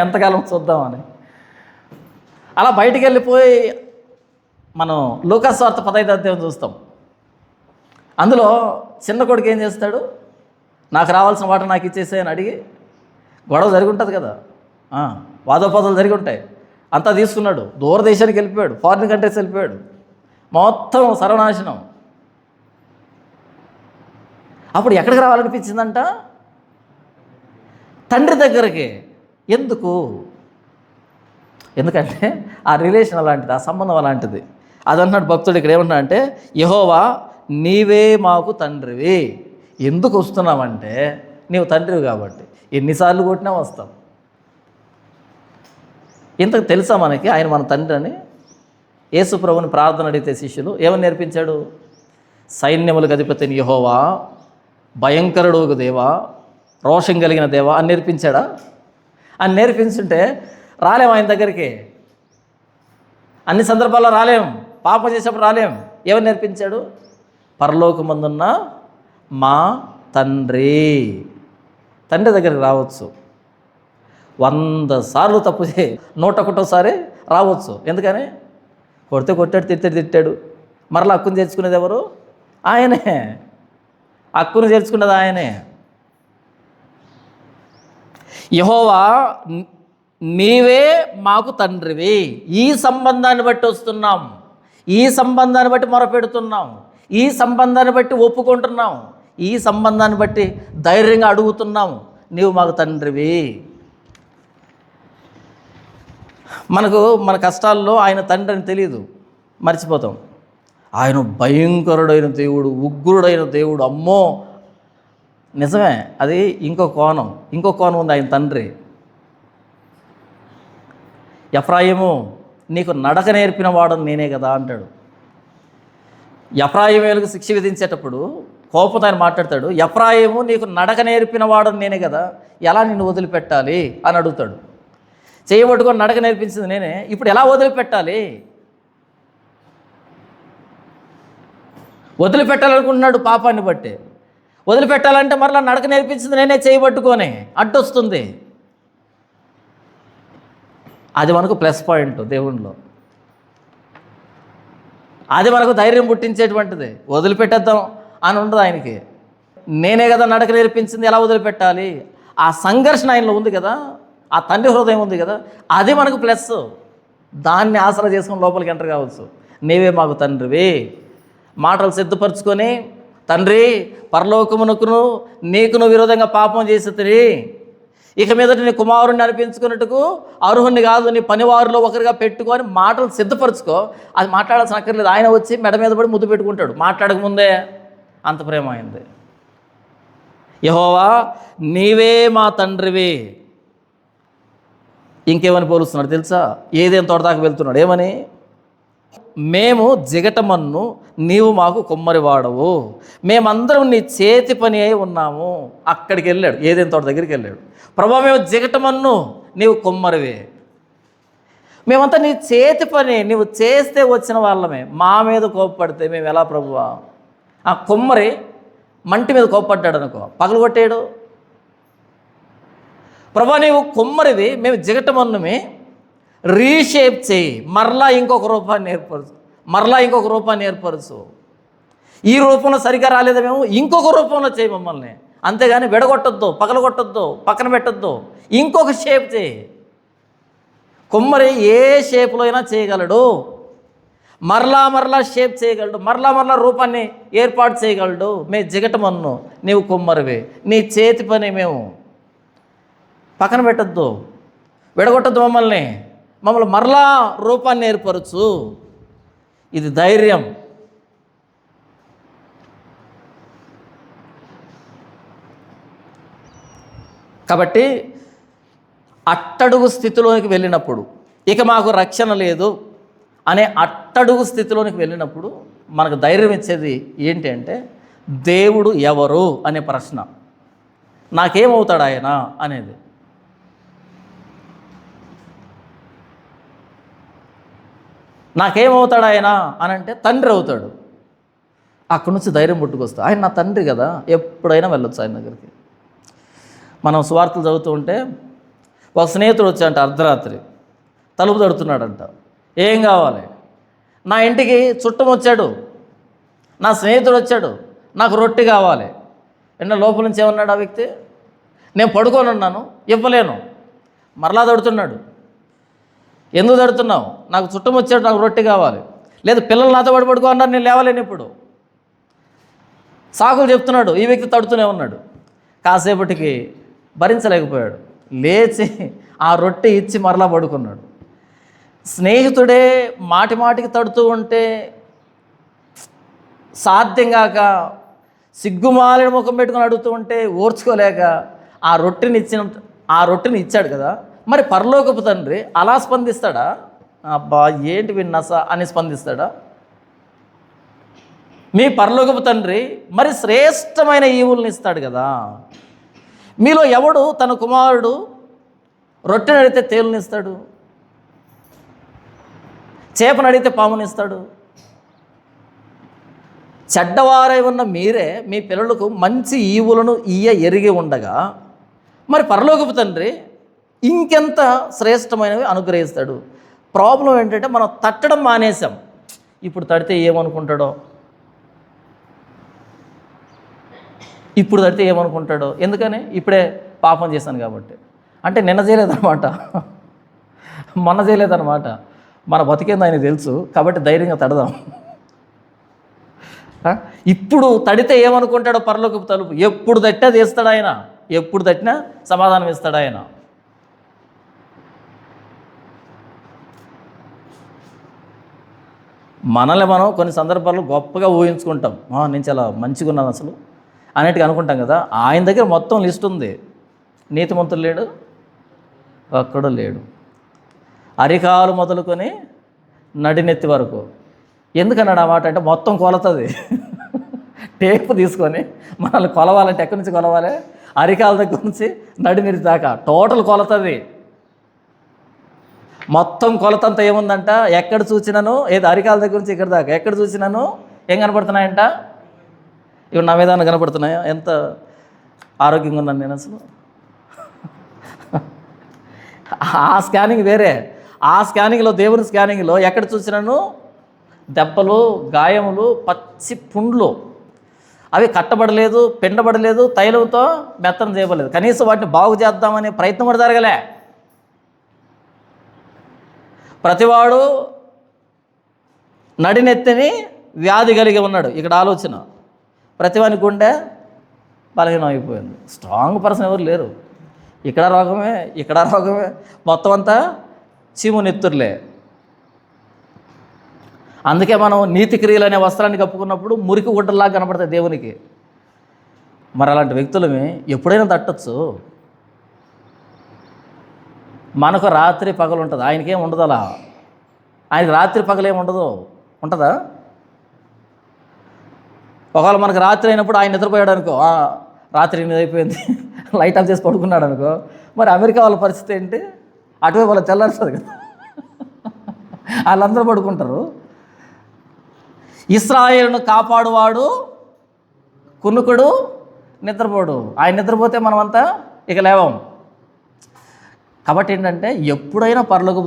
ఎంతకాలం చూద్దామని. అలా బయటికి వెళ్ళిపోయి మనం లూకాసు వార్త 15వ అధ్యాయం చూస్తాం. అందులో చిన్న కొడుకు ఏం చేస్తాడు, నాకు రావాల్సిన వాట నాకు ఇచ్చేసాయని అడిగి గొడవ జరిగి ఉంటుంది కదా, వాదోపాదాలు జరిగి ఉంటాయి. అంతా తీసుకున్నాడు, దూరదేశానికి వెళ్ళిపోయాడు, ఫారిన్ కంట్రీస్ వెళ్ళిపోయాడు, మొత్తం సర్వనాశనం. అప్పుడు ఎక్కడికి రావాలనిపించిందంట? తండ్రి దగ్గరికి. ఎందుకు? ఎందుకంటే ఆ రిలేషన్ అలాంటిది, ఆ సంబంధం అలాంటిది. అదన్నాడు భక్తుడు. ఇక్కడ ఏమన్నా అంటే, యెహోవా నీవే మాకు తండ్రివి. ఎందుకు వస్తున్నామంటే నీవు తండ్రివి కాబట్టి. ఎన్నిసార్లు కొట్టినా వస్తాం. ఇంతకు తెలుసా మనకి ఆయన మన తండ్రి అని? యేసు ప్రభుని ప్రార్థన అడిగితే శిష్యులు ఏమని నేర్పించాడు? సైన్యములకు అధిపతిని యెహోవా, భయంకరుడు దేవా, రోషం కలిగిన దేవా అని నేర్పించాడా? అని నేర్పించుంటే రాలేం ఆయన దగ్గరికి. అన్ని సందర్భాల్లో రాలేం, పాపం చేసేప్పుడు రాలేం. ఏమని నేర్పించాడు? పరలోకమందున్న మా తండ్రి. తండ్రి దగ్గరికి రావచ్చు. 100 సార్లు తప్పు చేయి, 101సారి రావచ్చు. ఎందుకని? కొడితే కొట్టాడు, తిట్టాడు తిట్టాడు. మరలా హక్కును చేర్చుకునేది ఎవరు? ఆయనే. హక్కును చేర్చుకున్నది ఆయనే. యెహోవా నీవే మాకు తండ్రివి. ఈ సంబంధాన్ని బట్టి వస్తున్నాం, ఈ సంబంధాన్ని బట్టి మొరపెడుతున్నాం, ఈ సంబంధాన్ని బట్టి ఒప్పుకుంటున్నాం, ఈ సంబంధాన్ని బట్టి ధైర్యంగా అడుగుతున్నాం, నీవు మాకు తండ్రివి. మన కష్టాల్లో ఆయన తండ్రి అని తెలియదు, మర్చిపోతాం. ఆయన భయంకరుడైన దేవుడు, ఉగ్రుడైన దేవుడు. అమ్మో, నిజమే, అది ఇంకో కోణం ఉంది ఆయన తండ్రి. ఎఫ్రాయిము, నీకు నడక నేర్పిన వాడని నేనే కదా అంటాడు. ఎఫ్రాయిమేలకు శిక్ష విధించేటప్పుడు కోపంతో ఆయన మాట్లాడతాడు, ఎఫ్రాయిము నీకు నడక నేర్పిన వాడని నేనే కదా, ఎలా నిన్ను వదిలిపెట్టాలి అని అడుగుతాడు. చేయబట్టుకొని నడక నేర్పించింది నేనే, ఇప్పుడు ఎలా వదిలిపెట్టాలి? వదిలిపెట్టాలనుకుంటున్నాడు పాపాన్ని బట్టి. వదిలిపెట్టాలంటే మరలా నడక నేర్పించింది నేనే, చేయబట్టుకొని అడ్డొస్తుంది. అది మనకు ప్లస్ పాయింట్ దేవునిలో. అది మనకు ధైర్యం పుట్టించేటువంటిది. వదిలిపెట్టేద్దాం అని ఉండదు ఆయనకి. నేనే కదా నడక నేర్పించింది, ఎలా వదిలిపెట్టాలి? ఆ సంఘర్షణ ఆయనలో ఉంది కదా, ఆ తండ్రి హృదయం ఉంది కదా, అది మనకు ప్లస్. దాన్ని ఆసరా చేసుకుని లోపలికి ఎంటర్ కావచ్చు. నీవే మాకు తండ్రివి. మాటలు సిద్ధపరచుకొని, తండ్రి పరలోకమునకును నీకును విరోధంగా పాపం చేసేది, ఇక మీదట నీ కుమారుణ్ణి అనిపించుకున్నట్టుకు అర్హుణ్ణి కాదు, నీ పనివారిలో ఒకరిగా పెట్టుకొని మాటలు సిద్ధపరచుకో. అది మాట్లాడాల్సిన అక్కర్లేదు, ఆయన వచ్చి మెడ మీద పడి ముద్దు పెట్టుకుంటాడు. మాట్లాడకముందే అంత ప్రేమ అయింది. యెహోవా నీవే మా తండ్రివి. ఇంకేమని పోలుస్తున్నాడు తెలుసా? ఏదేం తోట దాకా వెళ్తున్నాడు. ఏమని? మేము జిగటమన్ను, నీవు మాకు కుమ్మరి వాడవు, మేమందరం నీ చేతి పని అయి ఉన్నాము. అక్కడికి వెళ్ళాడు, ఏదేం తోట దగ్గరికి వెళ్ళాడు. ప్రభువా మేము జిగటమన్ను, నీవు కుమ్మరివే, మేమంతా నీ చేతి పని, నీవు చేస్తే వచ్చిన వాళ్ళమే. మా మీద కోప్పడితే మేము ఎలా ప్రభువా? ఆ కుమ్మరి మంటి మీద కోప్పడ్డాడు అనుకో, పగలు కొట్టాడు. ప్రభువా నీవు కుమ్మరివి, మేము జిగటమన్నుమే, రీషేప్ చేయి, మరలా ఇంకొక రూపాన్ని ఏర్పరచు. ఈ రూపంలో సరిగ్గా రాలేదా మేము, ఇంకొక రూపంలో చేయి మమ్మల్ని. అంతేగాని విడగొట్టద్దు, పగలగొట్టద్దు, పక్కన పెట్టద్దు, ఇంకొక షేప్ చేయి. కుమ్మరి ఏ షేప్లో అయినా చేయగలడు, మరలా షేప్ చేయగలడు, మరలా రూపాన్ని ఏర్పాటు చేయగలడు. మేము జిగటమన్ను, నీవు కుమ్మరివి, నీ చేతి పని మేము. పక్కన పెట్టద్దు, విడగొట్టద్దు, మమ్మల్ని మరలా రూపాన్ని ఏర్పరచు. ఇది ధైర్యం. కాబట్టి అట్టడుగు స్థితిలోనికి వెళ్ళినప్పుడు, ఇక మాకు రక్షణ లేదు అనే అట్టడుగు స్థితిలోనికి వెళ్ళినప్పుడు మనకు ధైర్యం ఇచ్చేది ఏంటి అంటే, దేవుడు ఎవరు అనే ప్రశ్న. నాకేమవుతాడు ఆయన అనేది. నాకేమవుతాడు ఆయన అని అంటే తండ్రి అవుతాడు. అక్కడి నుంచి ధైర్యం పుట్టుకొస్తా, ఆయన నా తండ్రి కదా, ఎప్పుడైనా వెళ్ళొచ్చు ఆయన దగ్గరికి. మనం సువార్తలు చదువుతూ ఉంటే ఒక స్నేహితుడు వచ్చాడంట, అర్ధరాత్రి తలుపు తడుతున్నాడంట. ఏం కావాలి? నా ఇంటికి చుట్టం వచ్చాడు, నా స్నేహితుడు వచ్చాడు, నాకు రొట్టె కావాలి. అంటే లోపల నుంచి ఏమన్నాడు ఆ వ్యక్తి? నేను పడుకొని ఉన్నాను, ఇవ్వలేను. మరలా తడుతున్నాడు. ఎందుకు తడుతున్నావు? నాకు చుట్టం వచ్చాడు, నాకు రొట్టె కావాలి. లేదు, పిల్లలు నాతో పడుకో అన్నారు, నేను లేవలేను. ఇప్పుడు సాకులు చెప్తున్నాడు. ఈ వ్యక్తి తడుతూనే ఉన్నాడు. కాసేపటికి భరించలేకపోయాడు, లేచి ఆ రొట్టె ఇచ్చి మరలా పడుకున్నాడు. స్నేహితుడే మాటికి తడుతూ ఉంటే సాధ్యం కాక, సిగ్గుమాలిన ముఖం పెట్టుకుని అడుగుతూ ఉంటే ఓర్చుకోలేక ఆ రొట్టెని ఇచ్చాడు కదా. మరి పరలోకపు తండ్రి అలా స్పందిస్తాడా? అబ్బా ఏంటి విన్నస అని స్పందిస్తాడా? మీ పరలోకపు తండ్రి మరి శ్రేష్టమైన ఈవుల్ని ఇస్తాడు కదా. మీలో ఎవడు తన కుమారుడు రొట్టెని అడిగితే తేలునిస్తాడు, చేపను అడిగితే పామునిస్తాడు? చెడ్డవారై ఉన్న మీరే మీ పిల్లలకు మంచి ఈవులను ఎరిగి ఉండగా, మరి పరలోకపు తండ్రి ఇంకెంత శ్రేష్టమైనవి అనుగ్రహిస్తాడు. ప్రాబ్లం ఏంటంటే మనం తట్టడం మానేసాం. ఇప్పుడు తడితే ఏమనుకుంటాడో, ఎందుకని? ఇప్పుడే పాపం చేశాను కాబట్టి. అంటే నిన్న చేయలేదన్నమాట, మొన్న చేయలేదన్నమాట. మన బతికేందో ఆయన తెలుసు కాబట్టి ధైర్యంగా తడదాం. ఇప్పుడు తడితే ఏమనుకుంటాడో పరలోకపు తలుపు. ఎప్పుడు తట్టినా తీస్తాడు ఆయన, ఎప్పుడు తట్టినా సమాధానం ఇస్తాడు ఆయన. మనల్ని మనం కొన్ని సందర్భాల్లో గొప్పగా ఊహించుకుంటాం. నేను చాలా మంచిగా ఉన్నాను అసలు అన్నట్టుగా అనుకుంటాం కదా. ఆయన దగ్గర మొత్తం లిస్ట్ ఉంది. నీతిమంతుడు లేడు, ఒక్కడు లేడు. అరికాలు మొదలుకొని నడినెత్తి వరకు. ఎందుకన్నాడు ఆ మాట అంటే మొత్తం కొలతది. టేపు తీసుకొని మనల్ని కొలవాలంటే ఎక్కడి నుంచి కొలవాలి? అరికాల దగ్గర నుంచి నడినెత్తి దాకా టోటల్ కొలతది. మొత్తం కొలతంతా ఏముందంట? ఎక్కడ చూసినాను, ఏది అరికాల దగ్గర నుంచి ఇక్కడ దాకా ఎక్కడ చూసినాను ఏం కనపడుతున్నాయంట? ఇవి నా మీద కనపడుతున్నాయా? ఎంత ఆరోగ్యంగా ఉన్నాను నేను అసలు? ఆ స్కానింగ్ వేరే. ఆ స్కానింగ్లో, దేవుని స్కానింగ్లో ఎక్కడ చూసినాను దెబ్బలు, గాయములు, పచ్చి పుండ్లు. అవి కట్టబడలేదు, పిండబడలేదు, తైలంతో మెత్తన చేయబడలేదు. కనీసం వాటిని బాగు చేద్దామనే ప్రయత్నం కూడా జరగలే. ప్రతివాడు నడినెత్తిని వ్యాధి కలిగి ఉన్నాడు. ఇక్కడ ఆలోచన, ప్రతివాని గుండె బలహీనం అయిపోయింది. స్ట్రాంగ్ పర్సన్ ఎవరు లేరు. ఇక్కడ రోగమే, ఇక్కడ రోగమే, మొత్తం అంతా చీము నెత్తురులే. అందుకే మనం నీతి క్రియలు అనే వస్త్రాన్ని కప్పుకున్నప్పుడు మురికి గుడ్డల్లాగా కనపడతాయి దేవునికి. మరి అలాంటి వ్యక్తులమే ఎప్పుడైనా తట్టచ్చు. మనకు రాత్రి పగలు ఉంటుంది, ఆయనకేం ఉండదు. అలా ఆయనకి రాత్రి పగలేం ఉండదు. ఉంటుందా? ఒకవేళ మనకు రాత్రి అయినప్పుడు ఆయన నిద్రపోయాడు అనుకో, రాత్రి 8 అయిపోయింది, లైట్ ఆఫ్ చేసి పడుకున్నాడు అనుకో, మరి అమెరికా వాళ్ళ పరిస్థితి ఏంటి? అటువైపు వాళ్ళ తెల్లారుతుంది కదా, వాళ్ళందరూ పడుకుంటారు. ఇశ్రాయేలును కాపాడువాడు కునుకుడు నిద్రపోడు. ఆయన నిద్రపోతే మనమంతా ఇక లేవం. కాబట్టి ఏంటంటే ఎప్పుడైనా పరలోక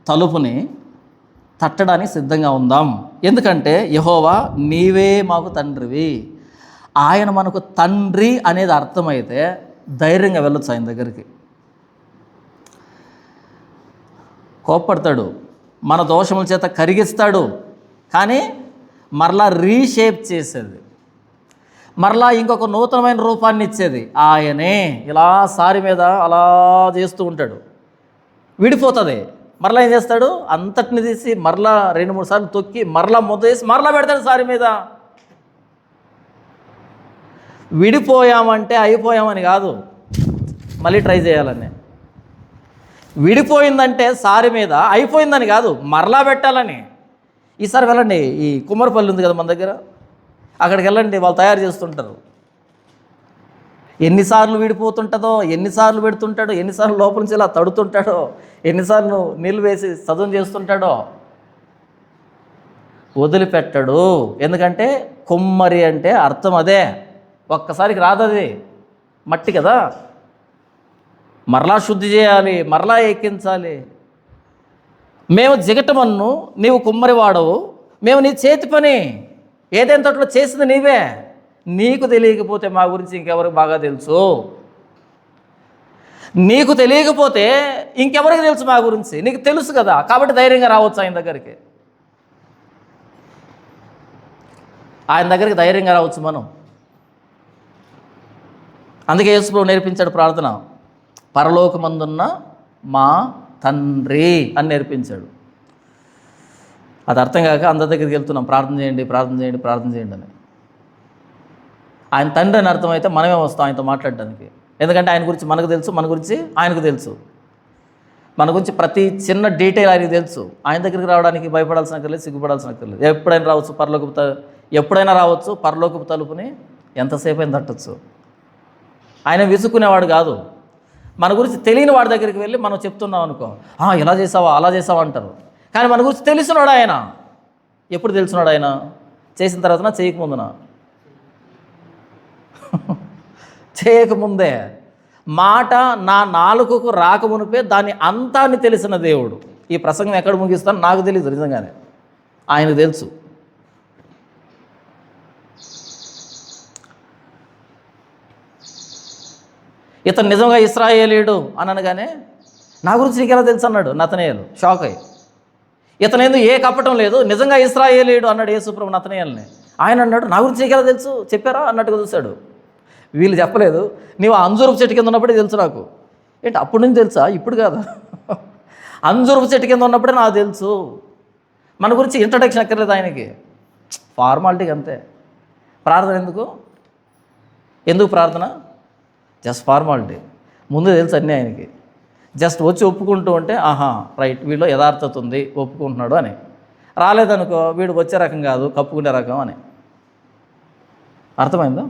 తలుపుని తట్టడానికి సిద్ధంగా ఉందాం. ఎందుకంటే యెహోవా నీవే మాకు తండ్రివి. ఆయన మనకు తండ్రి అనేది అర్థమైతే ధైర్యంగా వెళ్ళొచ్చు ఆయన దగ్గరికి. కోప్పడతాడు, మన దోషముల చేత కరిగిస్తాడు, కానీ మరలా రీషేప్ చేసేది, మరలా ఇంకొక నూతనమైన రూపాన్ని ఇచ్చేది ఆయనే. ఇలా సారి మీద అలా చేస్తూ ఉంటాడు. విడిపోతుంది, మరలా ఏం చేస్తాడు? అంతటిని తీసి మరలా 2-3 సార్లు తొక్కి మరలా ముద్ద వేసి మరలా పెడతాడు సారి మీద. విడిపోయామంటే అయిపోయామని కాదు, మళ్ళీ ట్రై చేయాలని. విడిపోయిందంటే సారి మీద అయిపోయిందని కాదు, మరలా పెట్టాలని. ఈసారి వెళ్ళండి, ఈ కుమ్మరపల్లి ఉంది కదా మన దగ్గర, అక్కడికి వెళ్ళండి, వాళ్ళు తయారు చేస్తుంటారు. ఎన్నిసార్లు విడిపోతుంటుందో, ఎన్నిసార్లు పెడుతుంటాడో, ఎన్నిసార్లు లోపల నుంచి ఇలా తడుతుంటాడో, ఎన్నిసార్లు నీళ్ళు వేసి చదువు చేస్తుంటాడో, వదిలిపెట్టడు. ఎందుకంటే కుమ్మరి అంటే అర్థం అదే. ఒక్కసారికి రాదది, మట్టి కదా, మరలా శుద్ధి చేయాలి, మరలా ఎక్కించాలి. మేము జిగటమన్ను, నీవు కుమ్మరి వాడవు, మేము నీ చేతి పని ఏదైనా తోటలో చేసింది నీవే. నీకు తెలియకపోతే మా గురించి ఇంకెవరికి బాగా తెలుసు? నీకు తెలియకపోతే ఇంకెవరికి తెలుసు మా గురించి? నీకు తెలుసు కదా, కాబట్టి ధైర్యంగా రావచ్చు ఆయన దగ్గరికి. ఆయన దగ్గరికి ధైర్యంగా రావచ్చు మనం. అందుకే యేసు ప్రభువు నేర్పించాడు ప్రార్థన, పరలోకమందున్న మా తండ్రి అని నేర్పించాడు. అది అర్థం కాక అందరి దగ్గరికి వెళ్తున్నాం, ప్రార్థన చేయండి, ప్రార్థన చేయండి, ప్రార్థన చేయండి అని. ఆయన తండ్రి అని అర్థమైతే మనమే వస్తాం ఆయనతో మాట్లాడడానికి. ఎందుకంటే ఆయన గురించి మనకు తెలుసు, మన గురించి ఆయనకు తెలుసు. మన గురించి ప్రతి చిన్న డీటెయిల్ ఆయనకు తెలుసు. ఆయన దగ్గరికి రావడానికి భయపడాల్సిన అక్కర్లేదు, సిగ్గుపడాల్సిన అక్కర్లేదు. ఎప్పుడైనా రావచ్చు పరలోకపు తలుపుని ఎంతసేపు అయినా తట్టచ్చు. ఆయన విసుక్కునేవాడు కాదు. మన గురించి తెలియని వాడి దగ్గరికి వెళ్ళి మనం చెప్తున్నాం అనుకో, ఇలా చేసావా, అలా చేసావా అంటారు. కానీ మన గురించి తెలిసినాడు ఆయన. ఎప్పుడు తెలిసినాడు ఆయన? చేసిన తర్వాతనా, చేయకముందునా? చేయకముందే. మాట నా నాలుకకు రాకమునిపే దాన్ని అంతాన్ని తెలిసిన దేవుడు. ఈ ప్రసంగం ఎక్కడ ముగిస్తాను నాకు తెలియదు, నిజంగానే ఆయనకు తెలుసు. ఇతను నిజంగా ఇశ్రాయేలీయుడు అని అనగానే, నా గురించి నీకు ఎలా తెలుసు అన్నాడు నతనయేలు. షాక్ అయ్యి, ఇతనేందు ఏ కప్పటం లేదు, నిజంగా ఇశ్రాయేలీయుడు అన్నాడు యేసు ప్రభు నతనయేలుని. ఆయన అన్నాడు, నా గురించి నీకు ఎలా తెలుసు, చెప్పారా అన్నట్టుగా చూశాడు. వీళ్ళు చెప్పలేదు. నీవు అంజూరపు చెట్టు కింద ఉన్నప్పుడే తెలుసు నాకు. ఏంటి అప్పటి నుంచి తెలుసా? ఇప్పుడు కాదు, అంజూరపు చెట్టు కింద ఉన్నప్పుడే నాకు తెలుసు. మన గురించి ఇంట్రడక్షన్ అక్కర్లేదు ఆయనకి, ఫార్మాలిటీకి అంతే. ప్రార్థన ఎందుకు ప్రార్థన? Just formality. ముందు తెలుసు అన్నీ ఆయనకి. జస్ట్ వచ్చి ఒప్పుకుంటూ ఉంటే ఆహా రైట్, వీళ్ళు యథార్థత ఉంది, ఒప్పుకుంటున్నాడు అని. రాలేదనుకో, వీడు వచ్చే రకం కాదు, కప్పుకునే రకం అని. అర్థమైందా?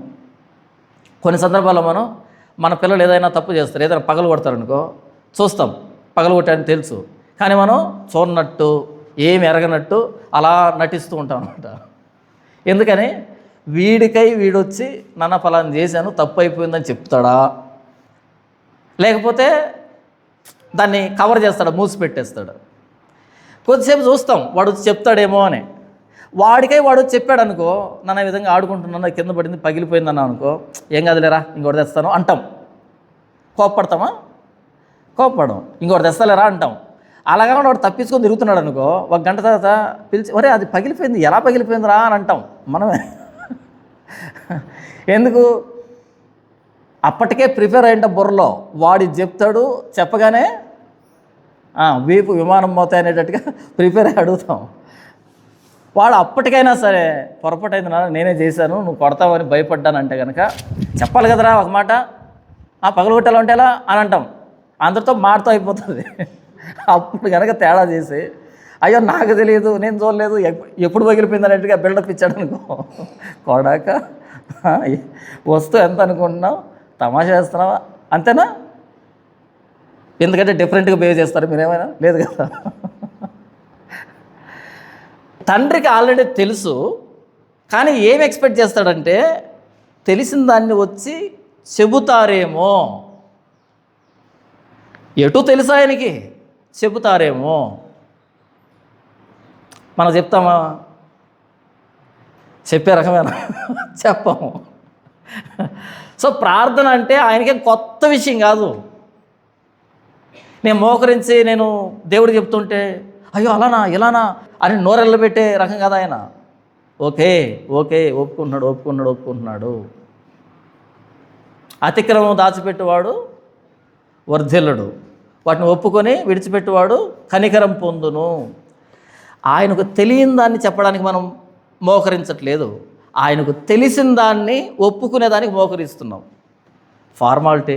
కొన్ని సందర్భాల్లో మన పిల్లలు ఏదైనా తప్పు చేస్తారు, ఏదైనా పగలు కొడతారనుకో, చూస్తాం పగలు కొట్టాడని తెలుసు, కానీ మనం చూడనట్టు ఏమి ఎరగనట్టు అలా నటిస్తూ ఉంటాం అనమాట. ఎందుకని? వీడొచ్చి నాన్న ఫలాన్ని చేశాను, తప్పు అయిపోయిందని చెప్తాడా, లేకపోతే దాన్ని కవర్ చేస్తాడా, మూసి పెట్టేస్తాడు. కొద్దిసేపు చూస్తాం వాడు వచ్చి చెప్తాడేమో అని. వాడు వచ్చి చెప్పాడు అనుకో, నన్ను ఈ విధంగా ఆడుకుంటున్నాను, కింద పడింది పగిలిపోయిందన్నా అనుకో, ఏం కాదులేరా ఇంకోటి తెస్తాను అంటాం. కోప్పడతామా? కోప్పడం. ఇంకోటి తెస్తాలేరా అంటాం. అలాగా వాడు తప్పించుకొని తిరుగుతున్నాడు అనుకో, ఒక గంట తర్వాత పిలిచి ఒరే అది పగిలిపోయింది, ఎలా పగిలిపోయిందిరా అని అంటాం మనమే. ఎందుకు? అప్పటికే ప్రిపేర్ అయ్యింట బుర్రలో, వాడి చెప్తాడు, చెప్పగానే వీపు విమానం మోతాయి అనేటట్టుగా ప్రిపేర్ అయ్యి అడుగుతాం. వాడు అప్పటికైనా సరే పొరపాటైంది నాన్న, నేనే చేశాను, నువ్వు కొడతావని భయపడ్డానంటే కనుక చెప్పాలి కదరా ఒక మాట, పగలగొట్టాలి అంటే ఎలా అని అంటాం. అందరితో మాటతో అయిపోతుంది. అప్పుడు కనుక తేడా చేసి అయ్యో నాకు తెలియదు, నేను చూడలేదు, ఎప్పుడు పగిలిపోయింది అన్నట్టుగా బిల్డప్ ఇచ్చాడు అనుకో, కొడాక వస్తువు ఎంత అనుకుంటున్నావు, తమాషా చేస్తున్నావా, అంతేనా? ఎందుకంటే డిఫరెంట్గా బిహేవ్ చేస్తారు మీరేమైనా, లేదు కదా. తండ్రికి ఆల్రెడీ తెలుసు, కానీ ఏం ఎక్స్పెక్ట్ చేస్తాడంటే తెలిసిన దాన్ని వచ్చి చెబుతారేమో, ఎటు తెలుసా ఆయనకి, చెబుతారేమో. మనం చెప్తామా? చెప్పే రకమేనా? చెప్పము. సో ప్రార్థన అంటే ఆయనకేం కొత్త విషయం కాదు. నేను మోకరించి నేను దేవుడు చెప్తుంటే అయ్యో అలానా ఇలానా అని నోరెళ్ళబెట్టే రకం కాదు ఆయన. ఓకే ఒప్పుకుంటున్నాడు. అతిక్రమం దాచిపెట్టువాడు వర్ధిల్లుడు, వాటిని ఒప్పుకొని విడిచిపెట్టువాడు కనికరం పొందును. ఆయనకు తెలియని దాన్ని చెప్పడానికి మనం మోకరించట్లేదు, ఆయనకు తెలిసిన దాన్ని ఒప్పుకునేదానికి మోకరిస్తున్నాం. ఫార్మాలిటీ.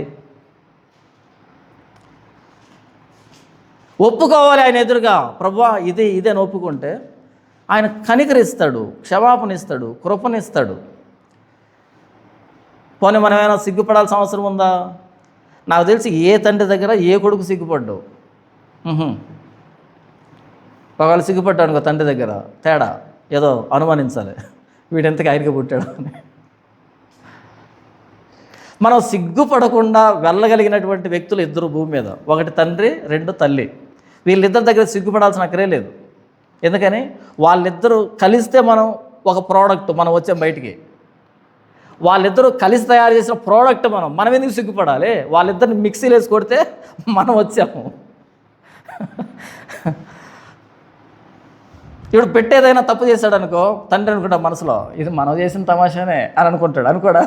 ఒప్పుకోవాలి ఆయన ఎదురుగా, ప్రభువా ఇది అని ఒప్పుకుంటే ఆయన కనికరిస్తాడు, క్షమాపణ ఇస్తాడు, కృపనిస్తాడు. పోనీ మనం ఏమైనా సిగ్గుపడాల్సిన అవసరం ఉందా? నాకు తెలిసి ఏ తండ్రి దగ్గర ఏ కొడుకు సిగ్గుపడ్డావు. ఒకవేళ సిగ్గుపడ్డాడు అనుకో తండ్రి దగ్గర, తేడా ఏదో అనుమానించాలి, వీడెంతకి ఆయనకి పుట్టాడు అని. మనం సిగ్గుపడకుండా వెళ్ళగలిగినటువంటి వ్యక్తులు ఇద్దరు భూమి మీద, ఒకటి తండ్రి, రెండు తల్లి. వీళ్ళిద్దరి దగ్గర సిగ్గుపడాల్సిన అక్కరే లేదు. ఎందుకని? వాళ్ళిద్దరూ కలిస్తే మనం ఒక ప్రోడక్ట్, మనం వచ్చాం బయటికి. వాళ్ళిద్దరూ కలిసి తయారు చేసిన ప్రోడక్ట్ మనం ఎందుకు సిగ్గుపడాలి? వాళ్ళిద్దరిని మిక్సీలు వేసి కొడితే మనం వచ్చాము. ఇప్పుడు పెట్టేదైనా తప్పు చేశాడు అనుకో, తండ్రి అనుకుంటా మనసులో ఇది మనం చేసిన తమాషానే అని అనుకుంటాడు, అనుకోడా?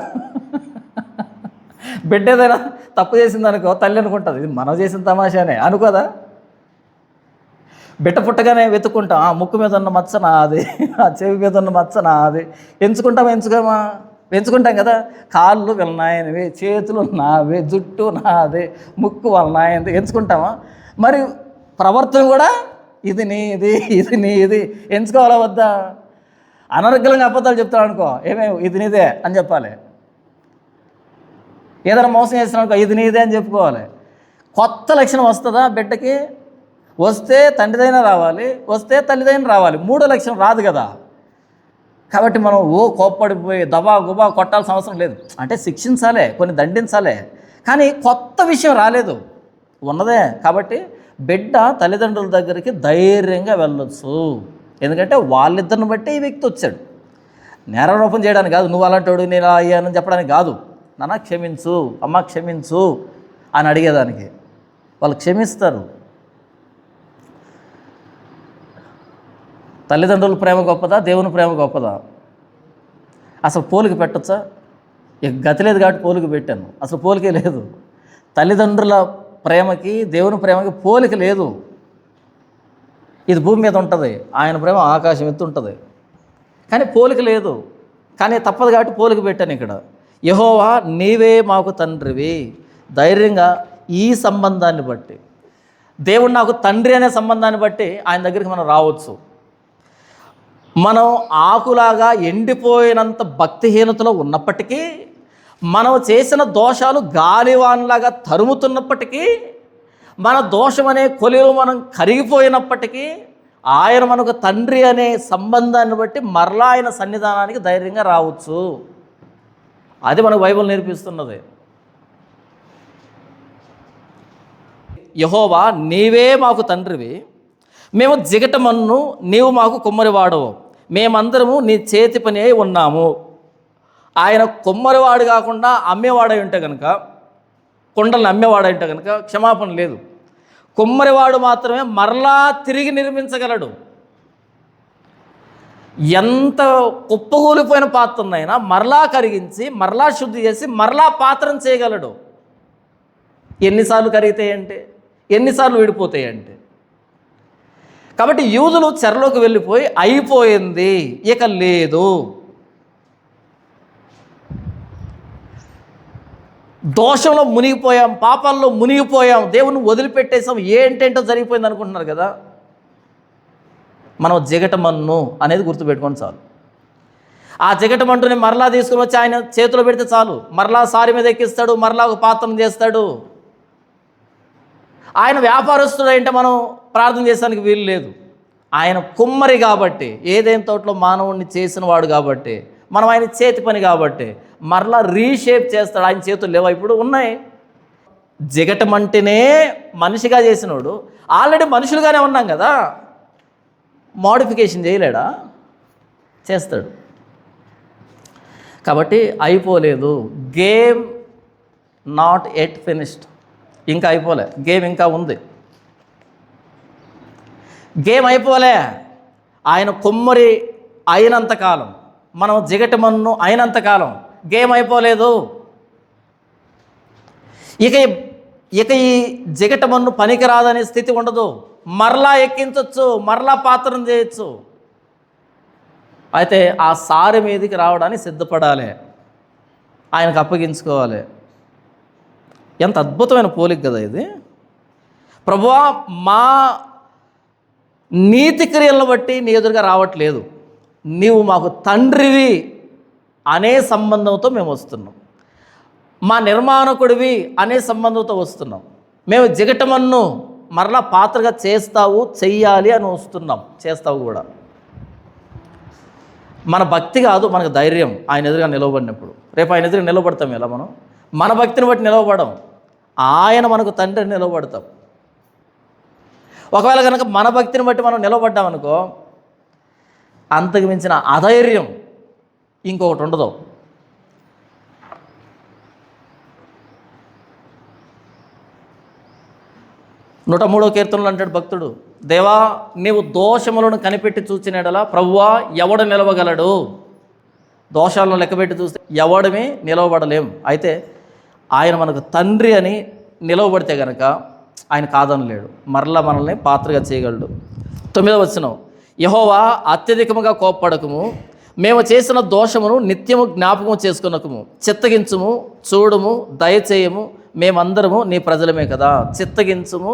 బిడ్డ ఏదైనా తప్పు చేసింది అనుకో, తల్లి అనుకుంటుంది ఇది మనం చేసిన తమాషానే, అనుకోదా? బిడ్డ పుట్టగానే వెతుక్కుంటాం, ఆ ముక్కు మీద ఉన్న మచ్చ నాది, ఆ చెవి మీద ఉన్న మచ్చ నాది. ఎంచుకుంటాం కదా. కాళ్ళు వీళ్ళ నాయనవి, చేతులు నావే, జుట్టు నాదే, ముక్కు వాళ్ళ నాయనది ఎంచుకుంటామా? మరి ప్రవర్తన కూడా ఇది నీది ఎంచుకోవాలా వద్దా? అనర్గళంగా అబద్ధాలు చెప్తాడు అనుకో, ఇది నీదే అని చెప్పాలి. ఏదైనా మోసం చేస్తున్నాడు అనుకో, ఇది నీదే అని చెప్పుకోవాలి. కొత్త లక్షణం వస్తుందా బిడ్డకి? వస్తే తండ్రిదైనా రావాలి, వస్తే తల్లిదైనా రావాలి. మూడో లక్షణం రాదు కదా. కాబట్టి మనం కోప్పడిపోయి దబా గుబా కొట్టాల్సిన అవసరం లేదు. అంటే శిక్షించాలే, కొన్ని దండించాలే, కానీ కొత్త విషయం రాలేదు, ఉన్నదే. కాబట్టి బిడ్డ తల్లిదండ్రుల దగ్గరికి ధైర్యంగా వెళ్ళొచ్చు. ఎందుకంటే వాళ్ళిద్దరిని బట్టి ఈ వ్యక్తి వచ్చాడు. నేరారోపణ చేయడానికి కాదు, నువ్వు అలాంటోడు నేను అయ్యానని చెప్పడానికి కాదు. నాన్న క్షమించు, అమ్మ క్షమించు అని అడిగేదానికి. వాళ్ళు క్షమిస్తారు. తల్లిదండ్రుల ప్రేమ గొప్పదా, దేవుని ప్రేమ గొప్పదా? అసలు పోలిక పెట్టచ్చా? ఇక గతి లేదు కాబట్టి పోలిక పెట్టాను. అసలు పోలికే లేదు. తల్లిదండ్రుల ప్రేమకి దేవుని ప్రేమకి పోలిక లేదు. ఇది భూమి మీద ఉంటుంది, ఆయన ప్రేమ ఆకాశం ఎత్తు ఉంటుంది. కానీ పోలిక లేదు, కానీ తప్పదు కాబట్టి పోలిక పెట్టాను ఇక్కడ. యెహోవా నీవే మాకు తండ్రివి. ధైర్యంగా ఈ సంబంధాన్ని బట్టి, దేవుడు నాకు తండ్రి అనే సంబంధాన్ని బట్టి ఆయన దగ్గరికి మనం రావచ్చు. మనం ఆకులాగా ఎండిపోయినంత భక్తిహీనతలో ఉన్నప్పటికీ, మనం చేసిన దోషాలు గాలివాన్లాగా తరుముతున్నప్పటికీ, మన దోషం అనే కొలిలో మనం కరిగిపోయినప్పటికీ, ఆయన మనకు తండ్రి అనే సంబంధాన్ని బట్టి మరలా ఆయన సన్నిధానానికి ధైర్యంగా రావచ్చు. అది మనకు బైబిల్ నేర్పిస్తున్నది. యెహోవా నీవే మాకు తండ్రివి, మేము జిగటమన్ను, నీవు మాకు కుమ్మరివాడవు, మేమందరము నీ చేతి పని అయి ఉన్నాము. ఆయన కుమ్మరివాడు కాకుండా అమ్మేవాడై ఉంటే కనుక, కొండలను అమ్మేవాడై ఉంటే కనుక క్షమాపణ లేదు. కుమ్మరివాడు మాత్రమే మరలా తిరిగి నిర్మించగలడు. ఎంత కుప్పగూలిపోయిన పాత్రనైనా మరలా కరిగించి, మరలా శుద్ధి చేసి, మరలా పాత్రను చేయగలడు. ఎన్నిసార్లు కరిగితాయంటే, ఎన్నిసార్లు విడిపోతాయంటే. కాబట్టి యూదులు చెరలోకి వెళ్ళిపోయి అయిపోయింది, ఇక లేదు, దోషంలో మునిగిపోయాం, పాపాల్లో మునిగిపోయాం, దేవుని వదిలిపెట్టేసాం, ఏంటేంటో జరిగిపోయింది అనుకుంటున్నారు కదా. మనం జిగటమన్ను అనేది గుర్తుపెట్టుకొని చాలు. ఆ జిగటమంటుని మరలా తీసుకుని వచ్చి ఆయన చేతిలో పెడితే చాలు, మరలా సారి మీద ఎక్కిస్తాడు, మరలా ఒక పాత్రను చేస్తాడు. ఆయన వ్యాపారస్తుడు అంటే మనం ప్రార్థన చేసానికి వీలు లేదు. ఆయన కుమ్మరి కాబట్టి, ఏదైనా తోటలో మానవుడిని చేసిన వాడు కాబట్టి, మనం ఆయన చేతి పని కాబట్టి మరలా రీషేప్ చేస్తాడు. ఆయన చేతులు లేవా, ఇప్పుడు ఉన్నాయి. జిగటమంటేనే మనిషిగా చేసినోడు ఆల్రెడీ మనుషులుగానే ఉన్నాం కదా, మోడిఫికేషన్ చేయలేడా? చేస్తాడు. కాబట్టి అయిపోలేదు, గేమ్ నాట్ ఎట్ ఫినిష్డ్. ఇంకా అయిపోలే, గేమ్ ఇంకా ఉంది. గేమ్ అయిపోలే. ఆయన కుమ్మరి అయినంతకాలం, మనం జిగటమన్ను అయినంతకాలం గేమ్ అయిపోలేదు. ఇక ఈ జిగటమన్ను పనికిరాదనే స్థితి ఉండదు. మరలా ఎక్కించవచ్చు, మరలా పాత్రను చేయొచ్చు. అయితే ఆ సారి మీదకి రావడానికి సిద్ధపడాలి, ఆయనకు అప్పగించుకోవాలి. ఎంత అద్భుతమైన పోలిక కదా ఇది. ప్రభువా, మా నీతి క్రియలను బట్టి నీ ఎదురుగా రావట్లేదు, నీవు మాకు తండ్రివి అనే సంబంధంతో మేము వస్తున్నాం, మా నిర్మాణకుడివి అనే సంబంధంతో వస్తున్నాం. మేము జిగటమన్ను మరలా పాత్రగా చేస్తావు, చెయ్యాలి అని వస్తున్నాం, చేస్తావు కూడా. మన భక్తి కాదు, మనకు ధైర్యం. ఆయన ఎదురుగా నిలవబడినప్పుడు, రేపు ఆయన ఎదురుగా నిలబడతాం. ఎలా మనం మన భక్తిని బట్టి నిలవబడం, ఆయన మనకు తండ్రిని నిలబడతాం. ఒకవేళ కనుక మన భక్తిని బట్టి మనం నిలబడ్డామనుకో, అంతకు మించిన అధైర్యం ఇంకొకటి ఉండదు. నూట 3వ కీర్తనలో అంటాడు భక్తుడు, దేవా నీవు దోషములను కనిపెట్టి చూచినడలా ప్రభువా ఎవడు నిలవగలడు? దోషాలను లెక్కపెట్టి చూస్తే ఎవడమే నిలవబడలేం. అయితే ఆయన మనకు తండ్రి అని నిలవబడితే కనుక ఆయన కాదనలేడు, మరలా మనల్ని పాత్రగా చేయగలడు. 9వ వచనం, యెహోవా అత్యధికముగా కోప్పడకము, మేము చేసిన దోషమును నిత్యము జ్ఞాపకం చేసుకునకము, చిత్తగించుము, చూడుము, దయచేయము, మేమందరము నీ ప్రజలమే కదా. చిత్తగించుము,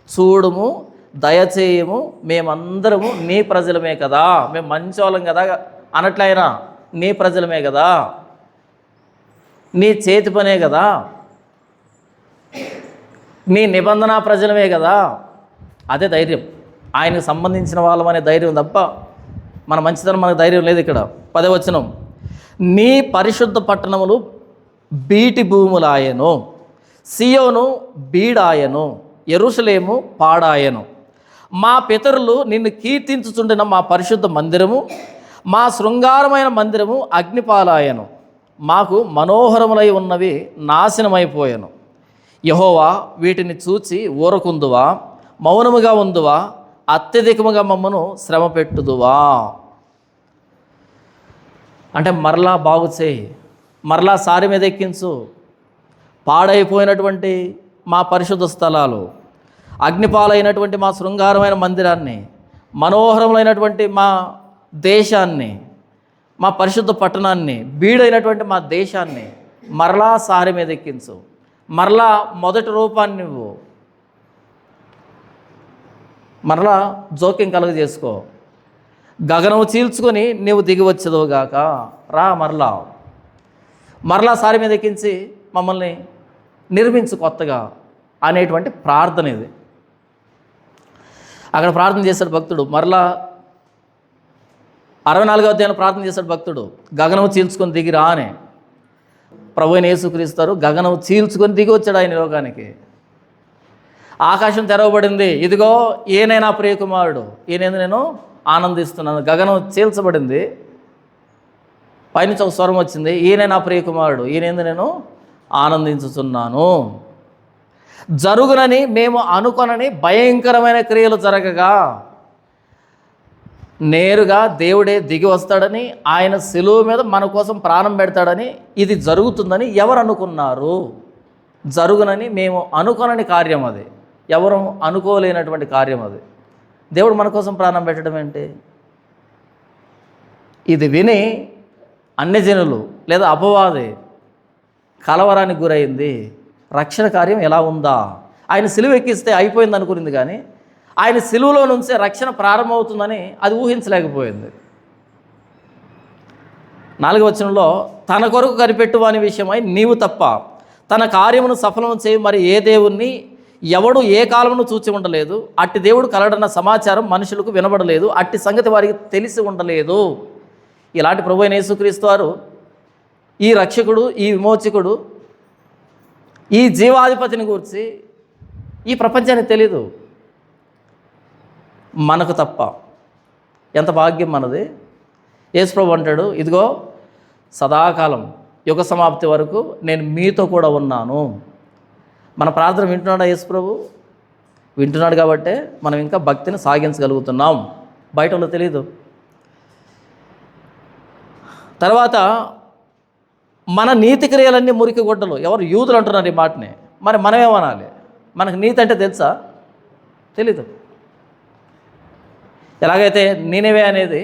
చూడుము, దయచేయము, మేమందరము నీ ప్రజలమే కదా. మేము మంచోళ్ళం కదా అనట్లయినా నీ ప్రజలమే కదా, నీ చేతి పనే కదా, నీ నిబంధన ప్రజలమే కదా. అదే ధైర్యం, ఆయనకు సంబంధించిన వాళ్ళమనే ధైర్యం తప్ప మన మంచితనం మనకు ధైర్యం లేదు. ఇక్కడ 10వ వచనం, నీ పరిశుద్ధ పట్టణములు బీటి భూములాయను, సియోను బీడాయను, యెరూషలేము పాడాయను. మా పితరులు నిన్ను కీర్తించుచుండిన మా పరిశుద్ధ మందిరము, మా శృంగారమైన మందిరము అగ్నిపాలాయను. మాకు మనోహరములై ఉన్నవి నాశనమైపోయాను. యెహోవా వీటిని చూచి ఊరకుందువా, మౌనముగా ఉందువా, అత్యధికముగా మమ్మను శ్రమ పెట్టుదువా. అంటే మరలా బాగు చేయి, మరలా సారి మీద ఎక్కించు. పాడైపోయినటువంటి మా పరిశుద్ధ స్థలాలు, అగ్నిపాలైనటువంటి మా శృంగారమైన మందిరాన్ని మనోహరములైనటువంటి మా దేశాన్ని, మా పరిశుద్ధ పట్టణాన్ని, బీడైనటువంటి మా దేశాన్ని మరలా సారి మీద ఎక్కించు, మరలా మొదటి రూపాన్ని నువ్వు మరలా జోక్యం కలుగజేసుకో, గగనము చీల్చుకొని నీవు దిగి వచ్చేదోగాక, రా మరలా సారి మీద ఎక్కించి మమ్మల్ని నిర్మించు కొత్తగా అనేటువంటి ప్రార్థన ఇది. అక్కడ ప్రార్థన చేశాడు భక్తుడు. మరలా 64వ అధ్యాయంలో ప్రార్థన చేశాడు భక్తుడు, గగనము చీల్చుకొని దిగి రా అని. ప్రభువైన యేసుక్రీస్తు గగనము చీల్చుకొని దిగి వచ్చాడు ఆయన లోకానికి. ఆకాశం తెరవబడింది, ఇదిగో ఈయనే నా ప్రియకుమారుడు, ఈయనేందు నేను ఆనందిస్తున్నాను. గగనం చీల్చబడింది, పైనుంచి ఒక స్వరం వచ్చింది, ఈయనే నా ప్రియకుమారుడు, ఈయనేందు నేను ఆనందించుతున్నాను. జరుగునని మేము అనుకొనని భయంకరమైన క్రియలు జరగగా నేరుగా దేవుడే దిగి వస్తాడని, ఆయన శిలువ మీద మన కోసం ప్రాణం పెడతాడని, ఇది జరుగుతుందని ఎవరు అనుకున్నారు? జరుగునని మేము అనుకొనని కార్యం అది, ఎవరు అనుకోలేనటువంటి కార్యం అది. దేవుడు మన కోసం ప్రాణం పెట్టడం ఏంటి? ఇది విని అన్యజనులు లేదా అపవాది కలవరానికి గురైంది. రక్షణ కార్యం ఎలా ఉందా? ఆయన సిలువ ఎక్కిస్తే అయిపోయింది అనుకునింది, కానీ ఆయన సిలువలో నుంచే రక్షణ ప్రారంభమవుతుందని అది ఊహించలేకపోయింది. 4వ వచనంలో, తన కొరకు కనిపెట్టువాని విషయమై నీవు తప్ప తన కార్యమును సఫలం చేయి మరి ఏ దేవుణ్ణి ఎవడు ఏ కాలమును చూచి ఉండలేదు. అట్టి దేవుడు కలడన్న సమాచారం మనుషులకు వినబడలేదు, అట్టి సంగతి వారికి తెలిసి ఉండలేదు. ఇలాంటి ప్రభువైన యేసుక్రీస్తు వారు, ఈ రక్షకుడు, ఈ విమోచకుడు, ఈ జీవాధిపతిని గురించి ఈ ప్రపంచానికి తెలీదు, మనకు తప్ప. ఎంత భాగ్యం మనది. యేసుప్రభు అంటాడు, ఇదిగో సదాకాలం యుగ సమాప్తి వరకు నేను మీతో కూడా ఉన్నాను. మన ప్రార్థన వింటున్నాడా యేసుప్రభు? వింటున్నాడు కాబట్టే మనం ఇంకా భక్తిని సాగించగలుగుతున్నాం, బయట వాళ్ళు తెలీదు. తర్వాత మన నీతి క్రియలన్నీ మురికి గుడ్డలు. ఎవరు? యూదులు అంటున్నారు ఈ మాటని. మరి మనమేమనాలి? మనకు నీతి అంటే తెలుసా? తెలీదు. ఎలాగైతే నీనెవే అనేది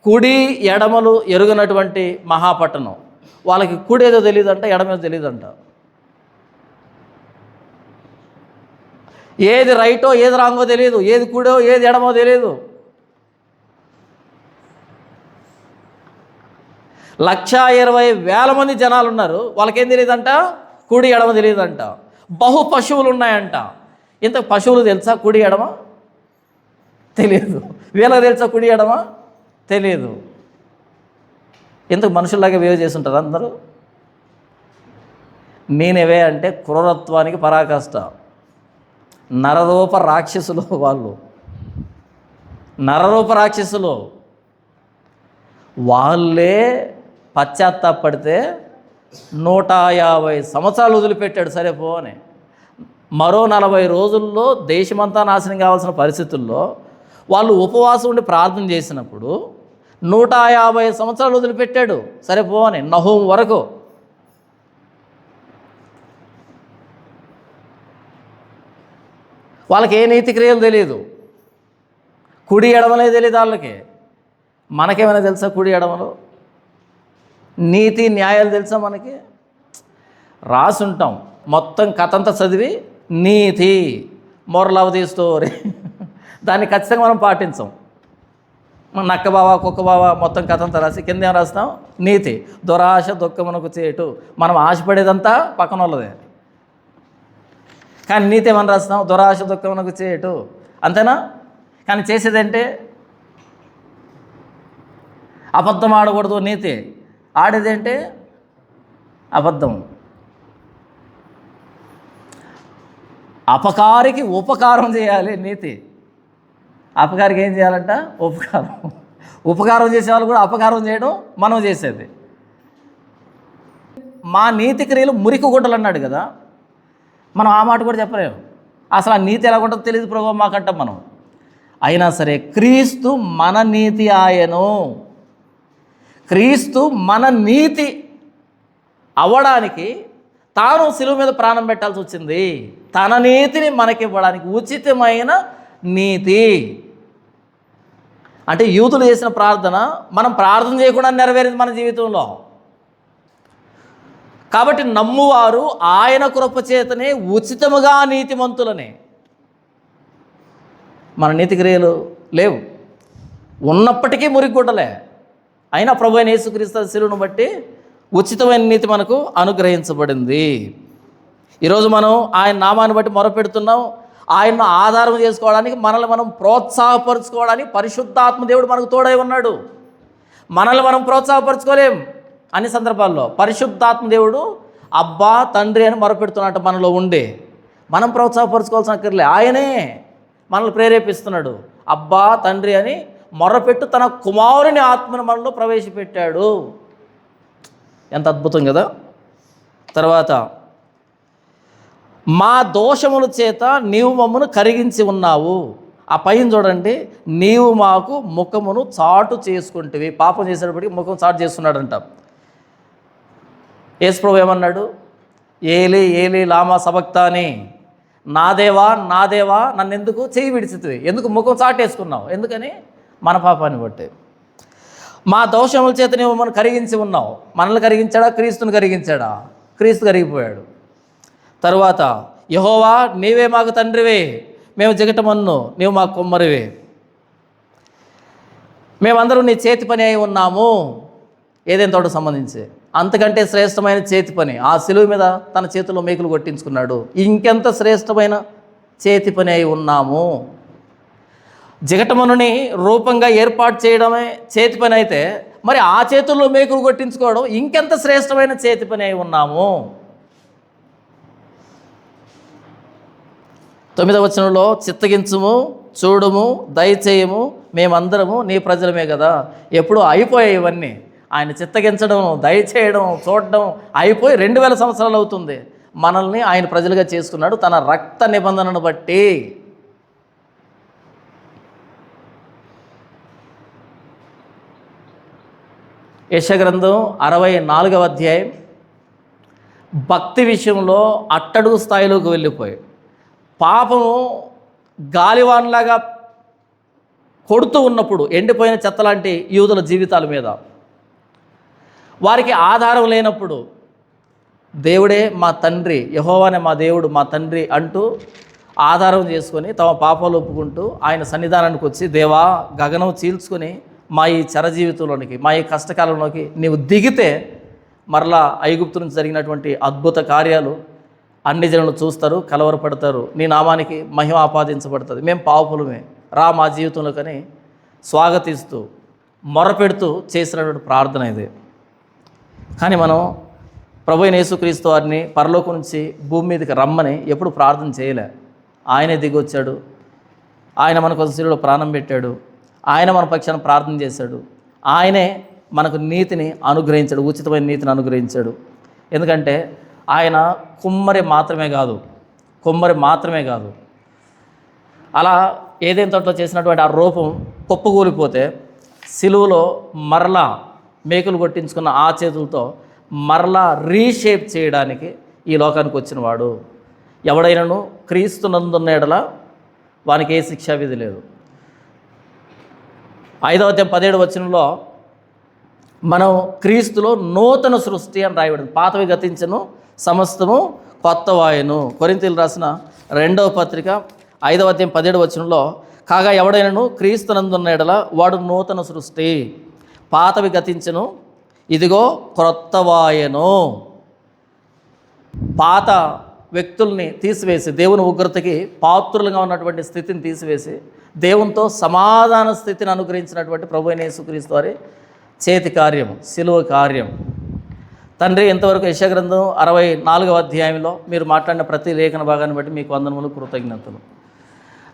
కుడి ఎడమలు ఎరుగనటువంటి మహాపట్టణం, వాళ్ళకి కుడి ఏదో తెలియదంట, ఎడమేదో తెలియదంట. ఏది రైటో ఏది రాంగో తెలియదు, ఏది కుడో ఏది ఎడమో తెలియదు. 120,000 మంది జనాలు ఉన్నారు, వాళ్ళకేం తెలియదంట? కుడి ఎడమ తెలియదంట. బహు పశువులు ఉన్నాయంట. ఇంత పశువులు తెలుసా కుడి ఎడమ? తెలియదు. వీళ్ళకి తెలుసా కుడి ఎడమ? తెలియదు. ఇంతకు మనుషుల్లాగా వేవ్ చేసి ఉంటారు అందరూ. నేనేవే అంటే క్రూరత్వానికి పరాకాష్ట. నరరూప రాక్షసులు వాళ్ళు, నరరూప రాక్షసులు. వాళ్ళే పశ్చాత్తాపడితే 150 సంవత్సరాలు వదిలిపెట్టాడు సరే పో అని. మరో 40 రోజుల్లో దేశమంతా నాశనం కావాల్సిన పరిస్థితుల్లో వాళ్ళు ఉపవాసం ఉండి ప్రార్థన చేసినప్పుడు 150 సంవత్సరాలు వదిలిపెట్టాడు సరే పో అని, నహూం వరకు. వాళ్ళకి ఏ నీతి క్రియలు తెలియదు, కుడి ఎడమలే తెలియదు వాళ్ళకి. మనకేమైనా తెలుసా కుడి ఎడమలు? నీతి న్యాయాలు తెలుసా మనకి? రాసుంటాం మొత్తం కథంతా చదివి, నీతి మోరల్ ఆఫ్ ది స్టోరీ, దాన్ని ఖచ్చితంగా మనం పాటించాం. నక్క బావ కుక్క బావ మొత్తం కథంతా రాసి కింద ఏం రాస్తాం? నీతి. దురాశ దుఃఖమునకు చేటు. మనం ఆశపడేదంతా పక్కన వాళ్ళదే, కానీ నీతి ఏమని రాస్తాం? దురాశ దుఃఖమునకు చేటు. అంతేనా? కానీ చేసేదంటే అబద్ధం ఆడకూడదు నీతి, ఆడేదేంటే అబద్ధం. అపకారికి ఉపకారం చేయాలి నీతి. అపకారికి ఏం చేయాలంట? ఉపకారం. ఉపకారం చేసేవాళ్ళు కూడా అపకారం చేయడం మనం చేసేది. మా నీతి క్రియలు మురికి గుడ్డలు అన్నాడు కదా, మనం ఆ మాట కూడా చెప్పలేము. అసలు ఆ నీతి ఎలా ఉంటుందో తెలియదు ప్రభు మాకంటాం మనం. అయినా సరే క్రీస్తు మన నీతి ఆయను. క్రీస్తు మన నీతి అవ్వడానికి తాను శిలువ మీద ప్రాణం పెట్టాల్సి వచ్చింది. తన నీతిని మనకి ఇవ్వడానికి ఉచితమైన నీతి. అంటే యూదులు చేసిన ప్రార్థన మనం ప్రార్థన చేయకుండా నెరవేరింది మన జీవితంలో. కాబట్టి నమ్మువారు ఆయన కృప చేతనే ఉచితముగా నీతిమంతులనే. మన నీతి క్రియలు లేవు, ఉన్నప్పటికీ మురిగుడ్డలే. అయినా ప్రభువైన యేసుక్రీస్తు శిలువను బట్టి ఉచితమైన నీతి మనకు అనుగ్రహించబడింది. ఈరోజు మనం ఆయన నామాన్ని బట్టి మొరపెడుతున్నాం. ఆయన్ను ఆధారం చేసుకోవడానికి, మనల్ని మనం ప్రోత్సాహపరుచుకోవడానికి పరిశుద్ధాత్మ దేవుడు మనకు తోడై ఉన్నాడు. మనల్ని మనం ప్రోత్సాహపరచుకోలేం. అన్ని సందర్భాల్లో పరిశుద్ధాత్మ దేవుడు అబ్బా తండ్రి అని మొరపెడుతున్నట్టు మనలో ఉండే మనం ప్రోత్సాహపరచుకోవాల్సిన అక్కర్లే. ఆయనే మనల్ని ప్రేరేపిస్తున్నాడు. అబ్బా తండ్రి అని మొరపెట్టు తన కుమారుని ఆత్మను మనలో ప్రవేశపెట్టాడు. ఎంత అద్భుతం కదా. తర్వాత మా దోషముల చేత నీవు మమ్మను కరిగించి ఉన్నావు. ఆ పైన చూడండి, నీవు మాకు ముఖమును చాటు చేసుకుంటేవి. పాపం చేసేటప్పటికి ముఖం చాటు చేస్తున్నాడంట. యేసుప్రభు ఏమన్నాడు? ఏలి ఏలి లామా సబక్తాని, నా దేవా నా దేవా నన్ను ఎందుకు చేయి విడిచితివి, ఎందుకు ముఖం చాటేసుకున్నావు? ఎందుకని? మన పాపాన్ని బట్టి. మా దోషముల చేత నీవు మనం కరిగించి ఉన్నావు. మనల్ని కరిగించాడా? క్రీస్తుని కరిగించాడా? క్రీస్తు కరిగిపోయాడు. తరువాత యెహోవా నీవే మాకు తండ్రివే, మేము జిగటమన్ను, నీవు మాకు కుమ్మరివే, మేమందరూ నీ చేతి పని అయి ఉన్నాము. ఏదైనా తోట సంబంధించి అంతకంటే శ్రేష్టమైన చేతి పని. ఆ శిలువ మీద తన చేతిలో మేకులు కొట్టించుకున్నాడు. ఇంకెంత శ్రేష్టమైన చేతి పని అయి ఉన్నాము. జిగటమనుని రూపంగా ఏర్పాటు చేయడమే చేతి పని అయితే, మరి ఆ చేతుల్లో మేకులు కొట్టించుకోవడం ఇంకెంత శ్రేష్టమైన చేతి పని అయి ఉన్నాము. 9వ వచనంలో చిత్తగించుము, చూడుము, దయచేయము, మేమందరము నీ ప్రజలమే కదా. ఎప్పుడు అయిపోయాయి ఇవన్నీ. ఆయన చిత్తగించడం, దయచేయడం, చూడడం అయిపోయి 2000 సంవత్సరాలు అవుతుంది. మనల్ని ఆయన ప్రజలుగా చేసుకున్నాడు తన రక్త నిబంధనను బట్టి. యెషయా గ్రంథం 64వ అధ్యాయం భక్తి విషయంలో అట్టడుగు స్థాయిలోకి వెళ్ళిపోయి పాపము గాలివాన్లాగా కొడుతూ ఉన్నప్పుడు ఎండిపోయిన చెత్తలాంటి యూదుల జీవితాల మీద వారికి ఆధారం లేనప్పుడు దేవుడే మా తండ్రి, యెహోవానే మా దేవుడు మా తండ్రి అంటూ ఆధారం చేసుకొని తమ పాపాలు ఒప్పుకుంటూ ఆయన సన్నిధానానికి వచ్చి, దేవా గగనం చీల్చుకొని మా ఈ చర జీవితంలోనికి, మా ఈ కష్టకాలంలోకి నీవు దిగితే మరలా ఐగుప్తు నుంచి జరిగినటువంటి అద్భుత కార్యాలు అన్ని జనులు చూస్తారు, కలవరపడతారు, నీ నామానికి మహిమ ఆపాదించబడుతుంది, మేము పాపులమే, రా మా జీవితంలోకని స్వాగతిస్తూ మొరపెడుతూ చేసినటువంటి ప్రార్థన ఇది. కానీ మనం ప్రభువైన యేసుక్రీస్తు వారిని పరలోకం నుంచి భూమి మీదకి రమ్మని ఎప్పుడు ప్రార్థన చేయలే. ఆయనే దిగొచ్చాడు, ఆయన మన కోసం శిలువలో ప్రాణం పెట్టాడు, ఆయన మన పక్షాన ప్రార్థన చేశాడు, ఆయనే మనకు నీతిని అనుగ్రహించాడు, ఉచితమైన నీతిని అనుగ్రహించాడు. ఎందుకంటే ఆయన కుమ్మరి మాత్రమే కాదు. అలా ఏదైనా తోటలో చేసినటువంటి ఆ రూపం కుప్పకూలిపోతే సిలువలో మరలా మేకులు కొట్టించుకున్న ఆ చేతులతో మరలా రీషేప్ చేయడానికి ఈ లోకానికి వచ్చినవాడు. ఎవడైనాను క్రీస్తునందున్న ఎడల వానికి ఏ శిక్షా విధి లేదు. 5వ అధ్యాయం 17వ వచనంలో మనం క్రీస్తులో నూతన సృష్టి అని రాయబడింది. పాతవి గతించను, సమస్తము కొత్తవాయను. కొరింథీయులకు రాసిన 2వ పత్రిక 5వ అధ్యాయం 17వ వచనంలో, కాగా ఎవడైనను క్రీస్తునందున్న ఎడల వాడు నూతన సృష్టి, పాతవి గతించను, ఇదిగో క్రొత్తవాయను. పాత వ్యక్తుల్ని తీసివేసి, దేవుని ఉగ్రతకి పాత్రులుగా ఉన్నటువంటి స్థితిని తీసివేసి దేవునితో సమాధాన స్థితిని అనుగ్రహించినటువంటి ప్రభువైన యేసుక్రీస్తు వారి చేతి కార్యం, శిలువ కార్యం. తండ్రి, ఇంతవరకు యెషయా గ్రంథం 64వ అధ్యాయంలో మీరు మాట్లాడిన ప్రతి లేఖన భాగాన్ని బట్టి మీకు వందనములు, కృతజ్ఞతలు.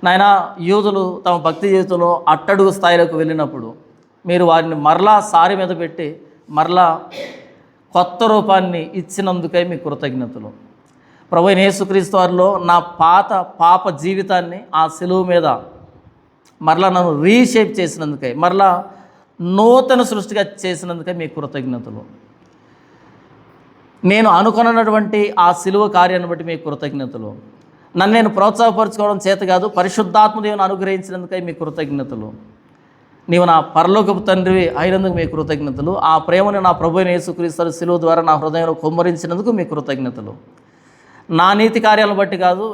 నాయన, యూదులు తమ భక్తి జీవితంలో అట్టడుగు స్థాయిలోకి వెళ్ళినప్పుడు మీరు వారిని మరలా సారి మీద పెట్టి మరలా కొత్త రూపాన్ని ఇచ్చినందుకై మీకు కృతజ్ఞతలు. ప్రభువైన యేసుక్రీస్తు వారిలో నా పాప జీవితాన్ని ఆ శిలువ మీద మరలా నన్ను రీషేప్ చేసినందుకై, మరలా నూతన సృష్టిగా చేసినందుకై మీకు కృతజ్ఞతలు. నేను అనుకున్నటువంటి ఆ శిలువ కార్యాన్ని బట్టి మీకు కృతజ్ఞతలు. నన్ను నేను ప్రోత్సాహపరచుకోవడం చేత కాదు, పరిశుద్ధాత్మ దేవుని అనుగ్రహించినందుకై మీకు కృతజ్ఞతలు. నీవు నా పరలోకపు తండ్రివి అయినందుకు మీ కృతజ్ఞతలు. ఆ ప్రేమను నా ప్రభువైన యేసుక్రీస్తు శిలువ ద్వారా నా హృదయంలో కుమ్మరించినందుకు మీ కృతజ్ఞతలు. నా నీతి కార్యాలను బట్టి కాదు,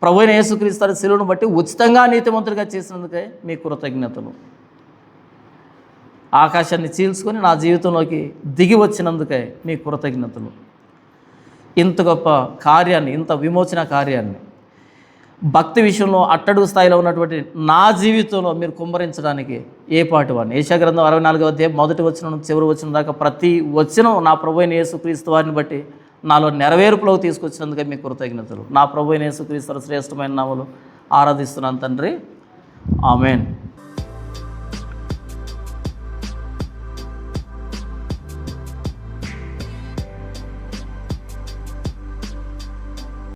ప్రభువైన యేసుక్రీస్తు శిలువను బట్టి ఉచితంగా నీతిమంతుడిగా చేసినందుకే మీ కృతజ్ఞతలు. ఆకాశాన్ని చీల్చుకొని నా జీవితంలోకి దిగి వచ్చినందుకే మీ కృతజ్ఞతలు. ఇంత గొప్ప కార్యాన్ని, ఇంత విమోచన కార్యాన్ని భక్తి విషయంలో అట్టడుగు స్థాయిలో ఉన్నటువంటి నా జీవితంలో మీరు కుమ్మరించడానికి ఏ పాటి వాడిని. యెషయా గ్రంథం 64వ అధ్యాయం 1వ వచనం నుంచి చివరి వచనం దాకా ప్రతి వచనం నా ప్రభువైన యేసుక్రీస్తు వారిని బట్టి నాలో నెరవేర్పులోకి తీసుకొచ్చినందుకే మీకు కృతజ్ఞతలు. నా ప్రభువైన యేసుక్రీస్తు శ్రేష్టమైన నామములో ఆరాధిస్తున్నాను తండ్రి. ఆమేన్.